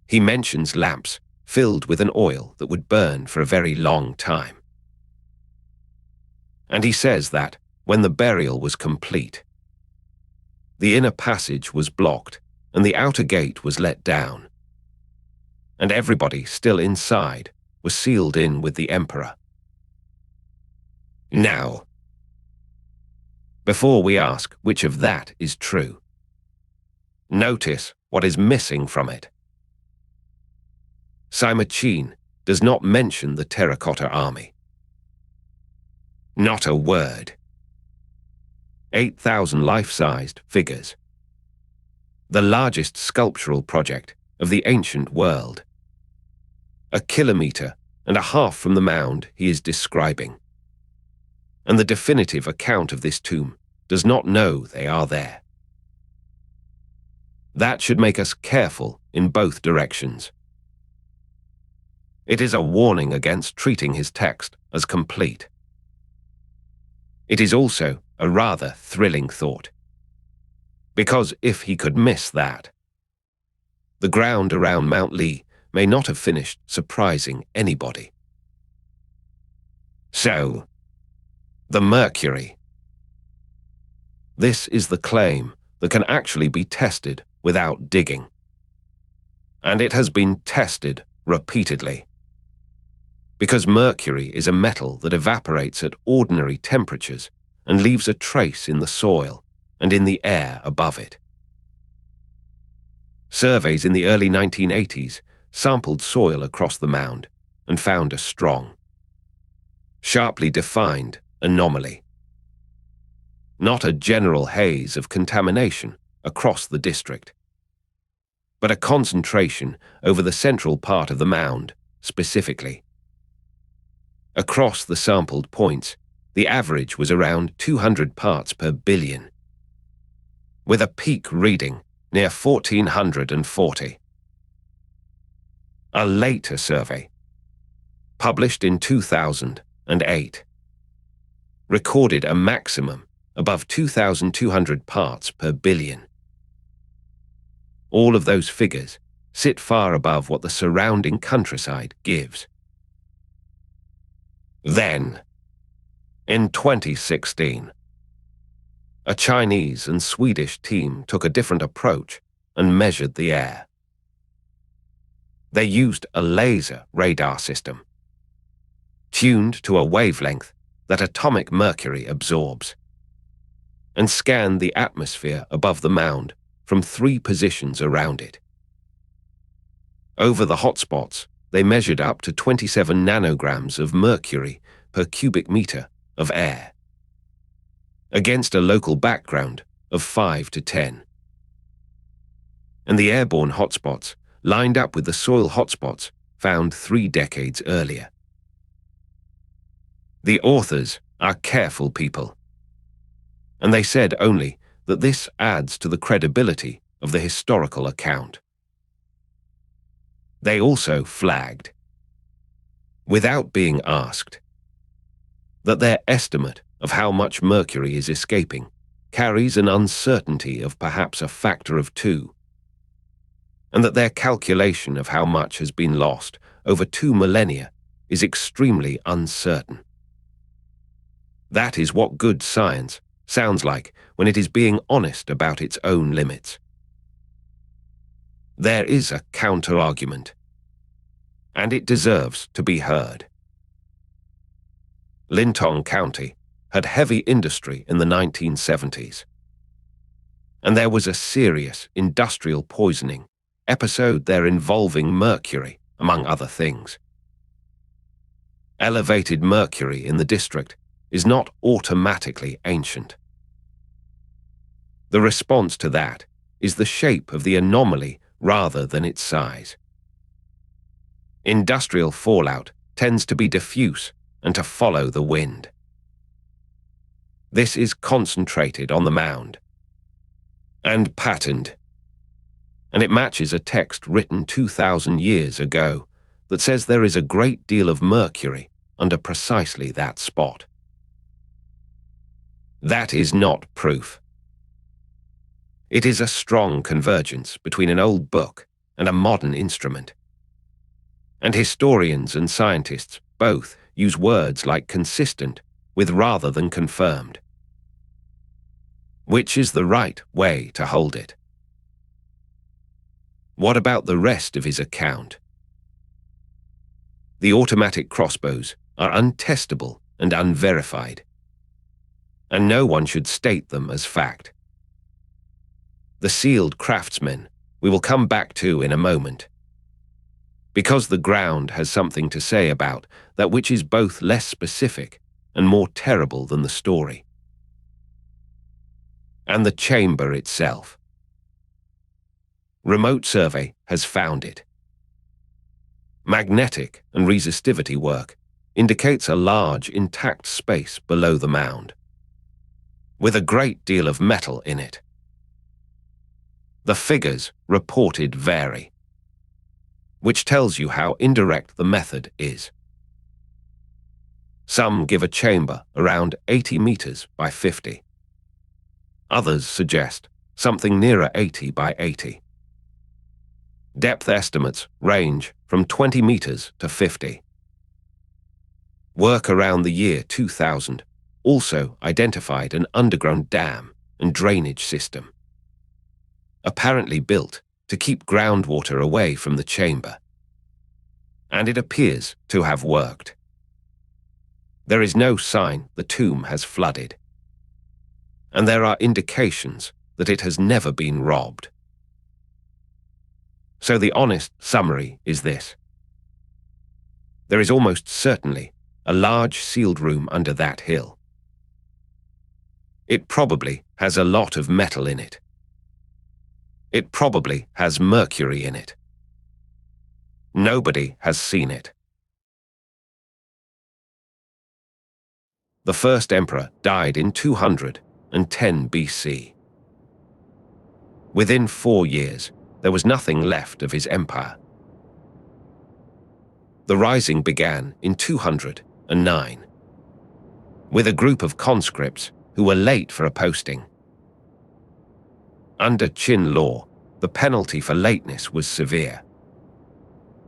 He mentions lamps filled with an oil that would burn for a very long time. And he says that, when the burial was complete, the inner passage was blocked and the outer gate was let down, and everybody still inside was sealed in with the emperor. Now, before we ask which of that is true, notice what is missing from it. Sima Qin does not mention the Terracotta Army. Not a word. 8,000 life-sized figures. The largest sculptural project of the ancient world. 1.5 kilometre from the mound he is describing. And the definitive account of this tomb does not know they are there. That should make us careful in both directions. It is a warning against treating his text as complete. It is also a rather thrilling thought, because if he could miss that, the ground around Mount Li may not have finished surprising anybody. So, the mercury. This is the claim that can actually be tested without digging. And it has been tested repeatedly. Because mercury is a metal that evaporates at ordinary temperatures and leaves a trace in the soil and in the air above it. Surveys in the early 1980s sampled soil across the mound and found a strong, sharply defined anomaly. Not a general haze of contamination across the district, but a concentration over the central part of the mound specifically. Across the sampled points, the average was around 200 parts per billion, with a peak reading near 1440. A later survey, published in 2008, recorded a maximum above 2,200 parts per billion. All of those figures sit far above what the surrounding countryside gives. Then, in 2016, a Chinese and Swedish team took a different approach and measured the air. They used a laser radar system, tuned to a wavelength that atomic mercury absorbs, and scanned the atmosphere above the mound from 3 positions around it. Over the hotspots, they measured up to 27 nanograms of mercury per cubic meter of air, against a local background of 5 to 10. And the airborne hotspots lined up with the soil hotspots found 3 decades earlier. The authors are careful people, and they said only that this adds to the credibility of the historical account. They also flagged, without being asked, that their estimate of how much mercury is escaping carries an uncertainty of perhaps a factor of 2, and that their calculation of how much has been lost over 2 millennia is extremely uncertain. That is what good science sounds like when it is being honest about its own limits. There is a counter-argument, and it deserves to be heard. Lintong County had heavy industry in the 1970s, and there was a serious industrial poisoning episode there involving mercury, among other things. Elevated mercury in the district is not automatically ancient. The response to that is the shape of the anomaly rather than its size. Industrial fallout tends to be diffuse and to follow the wind. This is concentrated on the mound and patterned, and it matches a text written 2,000 years ago that says there is a great deal of mercury under precisely that spot. That is not proof. It is a strong convergence between an old book and a modern instrument. And historians and scientists both use words like consistent with rather than confirmed. Which is the right way to hold it? What about the rest of his account? The automatic crossbows are untestable and unverified, and no one should state them as fact. The sealed craftsmen we will come back to in a moment, because the ground has something to say about that which is both less specific and more terrible than the story. And the chamber itself. Remote survey has found it. Magnetic and resistivity work indicates a large intact space below the mound, with a great deal of metal in it. The figures reported vary, which tells you how indirect the method is. Some give a chamber around 80 meters by 50. Others suggest something nearer 80 by 80. Depth estimates range from 20 meters to 50. Work around the year 2000 also identified an underground dam and drainage system, apparently built to keep groundwater away from the chamber. And it appears to have worked. There is no sign the tomb has flooded, and there are indications that it has never been robbed. So the honest summary is this. There is almost certainly a large sealed room under that hill. It probably has a lot of metal in it. It probably has mercury in it. Nobody has seen it. The first emperor died in 210 BC. Within 4 years, there was nothing left of his empire. The rising began in 209, with a group of conscripts who were late for a posting. Under Qin law, the penalty for lateness was severe,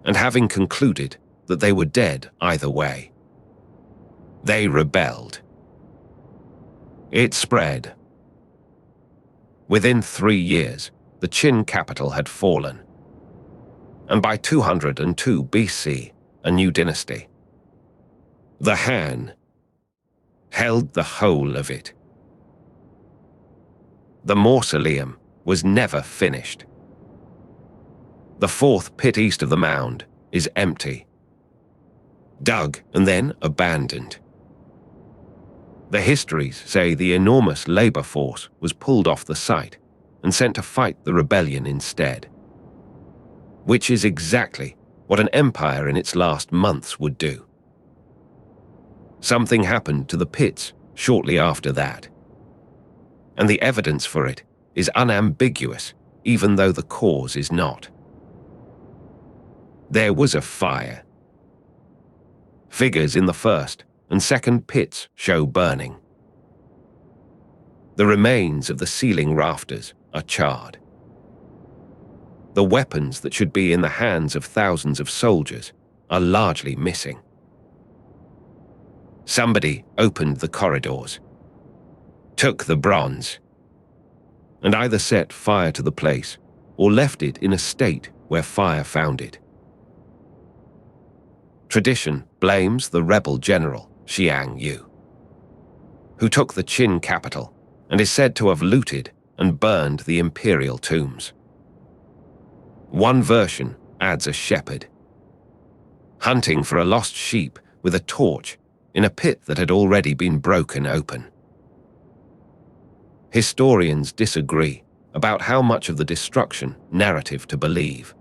and having concluded that they were dead either way, they rebelled. It spread. Within 3 years, the Qin capital had fallen, and by 202 BC, a new dynasty, the Han, held the whole of it. The mausoleum was never finished. The fourth pit east of the mound is empty, dug and then abandoned. The histories say the enormous labor force was pulled off the site and sent to fight the rebellion instead, which is exactly what an empire in its last months would do. Something happened to the pits shortly after that, and the evidence for it is unambiguous, even though the cause is not. There was a fire. Figures in the first and second pits show burning. The remains of the ceiling rafters are charred. The weapons that should be in the hands of thousands of soldiers are largely missing. Somebody opened the corridors, took the bronze, and either set fire to the place or left it in a state where fire found it. Tradition blames the rebel general Xiang Yu, who took the Qin capital and is said to have looted and burned the imperial tombs. One version adds a shepherd, hunting for a lost sheep with a torch in a pit that had already been broken open. Historians disagree about how much of the destruction narrative to believe,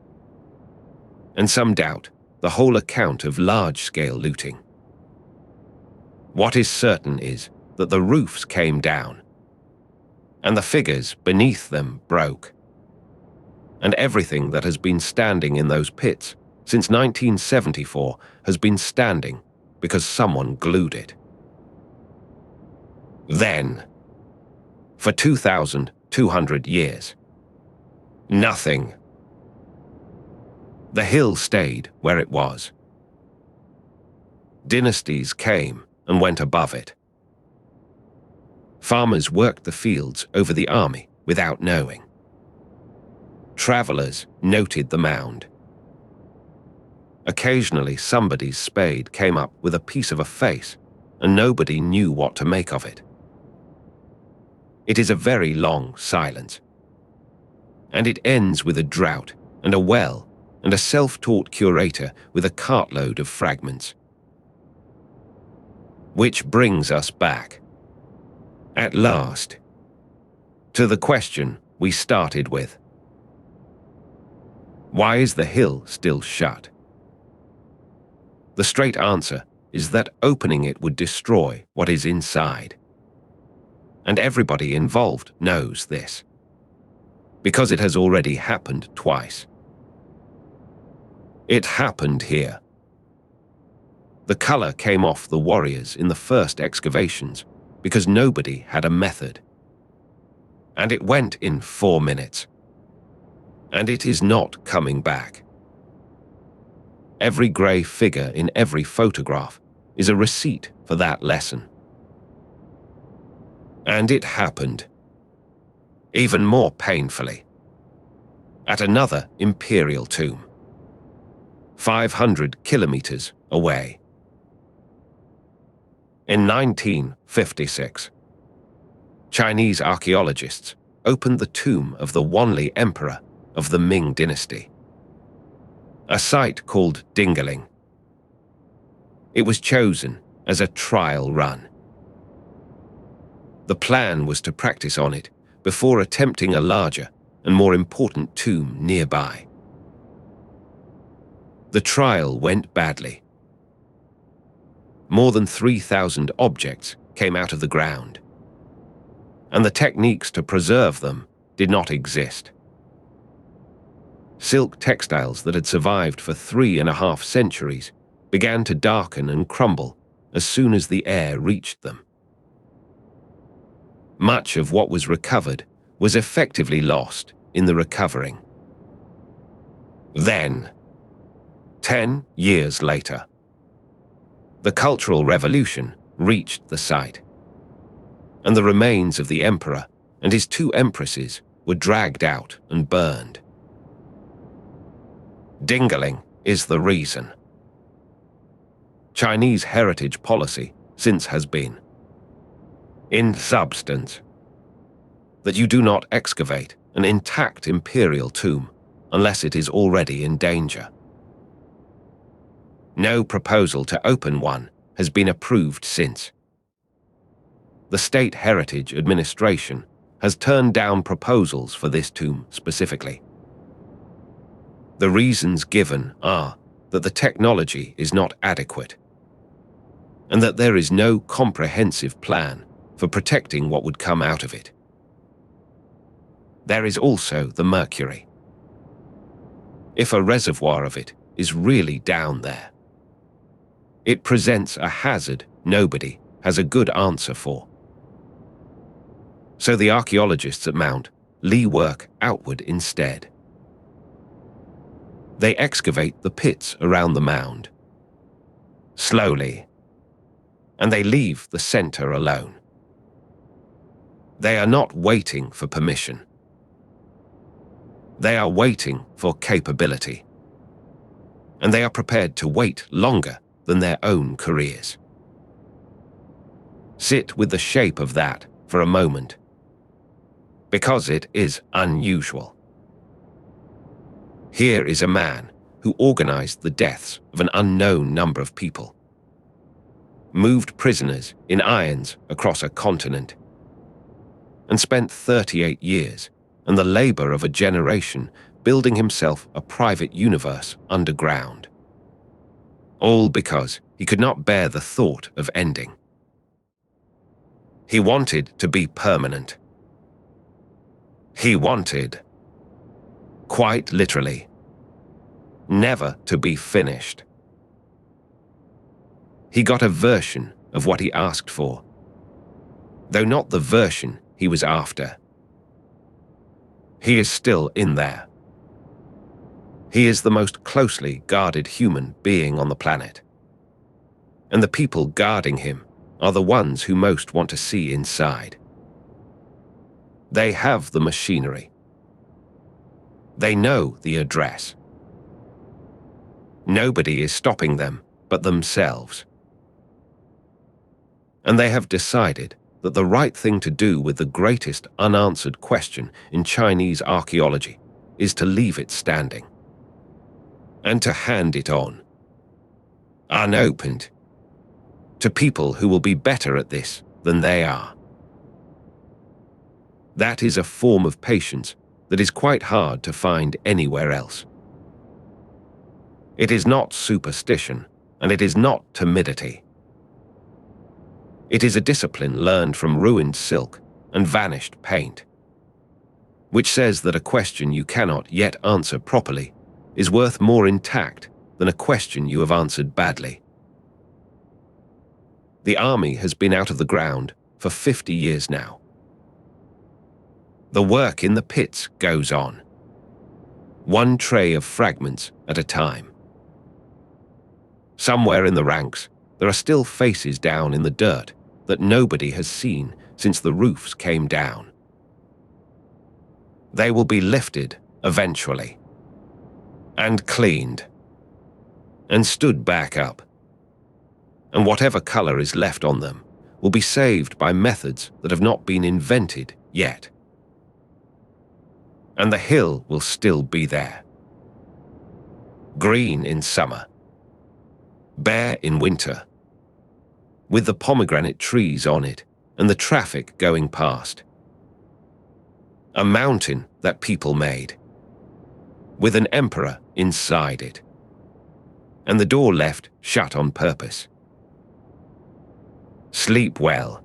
and some doubt the whole account of large-scale looting. What is certain is that the roofs came down, and the figures beneath them broke. And everything that has been standing in those pits since 1974 has been standing because someone glued it. Then, for 2,200 years, nothing. The hill stayed where it was. Dynasties came and went above it. Farmers worked the fields over the army without knowing. Travelers noted the mound. Occasionally somebody's spade came up with a piece of a face, and nobody knew what to make of it. It is a very long silence, and it ends with a drought and a well and a self-taught curator with a cartload of fragments. Which brings us back, at last, to the question we started with. Why is the hill still shut? The straight answer is that opening it would destroy what is inside. And everybody involved knows this, because it has already happened twice. It happened here. The color came off the warriors in the first excavations because nobody had a method. And it went in 4 minutes. And it is not coming back. Every grey figure in every photograph is a receipt for that lesson. And it happened, even more painfully, at another imperial tomb, 500 kilometers away. In 1956, Chinese archaeologists opened the tomb of the Wanli Emperor of the Ming dynasty, a site called Dingaling. It was chosen as a trial run. The plan was to practice on it before attempting a larger and more important tomb nearby. The trial went badly. More than 3,000 objects came out of the ground, and the techniques to preserve them did not exist. Silk textiles that had survived for 3.5 centuries began to darken and crumble as soon as the air reached them. Much of what was recovered was effectively lost in the recovering. Then, 10 years later, the Cultural Revolution reached the site, and the remains of the emperor and his 2 empresses were dragged out and burned. Dingaling is the reason. Chinese heritage policy since has been, in substance, that you do not excavate an intact imperial tomb unless it is already in danger. No proposal to open one has been approved since. The State Heritage Administration has turned down proposals for this tomb specifically. The reasons given are that the technology is not adequate, and that there is no comprehensive plan for protecting what would come out of it. There is also the mercury. If a reservoir of it is really down there, it presents a hazard nobody has a good answer for. So the archaeologists at Mount Li work outward instead. They excavate the pits around the mound, slowly, and they leave the center alone. They are not waiting for permission. They are waiting for capability, and they are prepared to wait longer than their own careers. Sit with the shape of that for a moment, because it is unusual. Here is a man who organized the deaths of an unknown number of people, moved prisoners in irons across a continent, and spent 38 years and the labor of a generation building himself a private universe underground. All because he could not bear the thought of ending. He wanted to be permanent. He wanted, quite literally, never to be finished. He got a version of what he asked for, though not the version he was after. He is still in there. He is the most closely guarded human being on the planet. And the people guarding him are the ones who most want to see inside. They have the machinery. They know the address. Nobody is stopping them but themselves. And they have decided that the right thing to do with the greatest unanswered question in Chinese archaeology is to leave it standing and to hand it on, unopened, to people who will be better at this than they are. That is a form of patience that is quite hard to find anywhere else. It is not superstition, and it is not timidity. It is a discipline learned from ruined silk and vanished paint, which says that a question you cannot yet answer properly is worth more intact than a question you have answered badly. The army has been out of the ground for 50 years now. The work in the pits goes on, one tray of fragments at a time. Somewhere in the ranks, there are still faces down in the dirt that nobody has seen since the roofs came down. They will be lifted eventually, and cleaned, and stood back up. And whatever color is left on them will be saved by methods that have not been invented yet. And the hill will still be there. Green in summer, bare in winter, with the pomegranate trees on it and the traffic going past. A mountain that people made, with an emperor inside it, and the door left shut on purpose. Sleep well.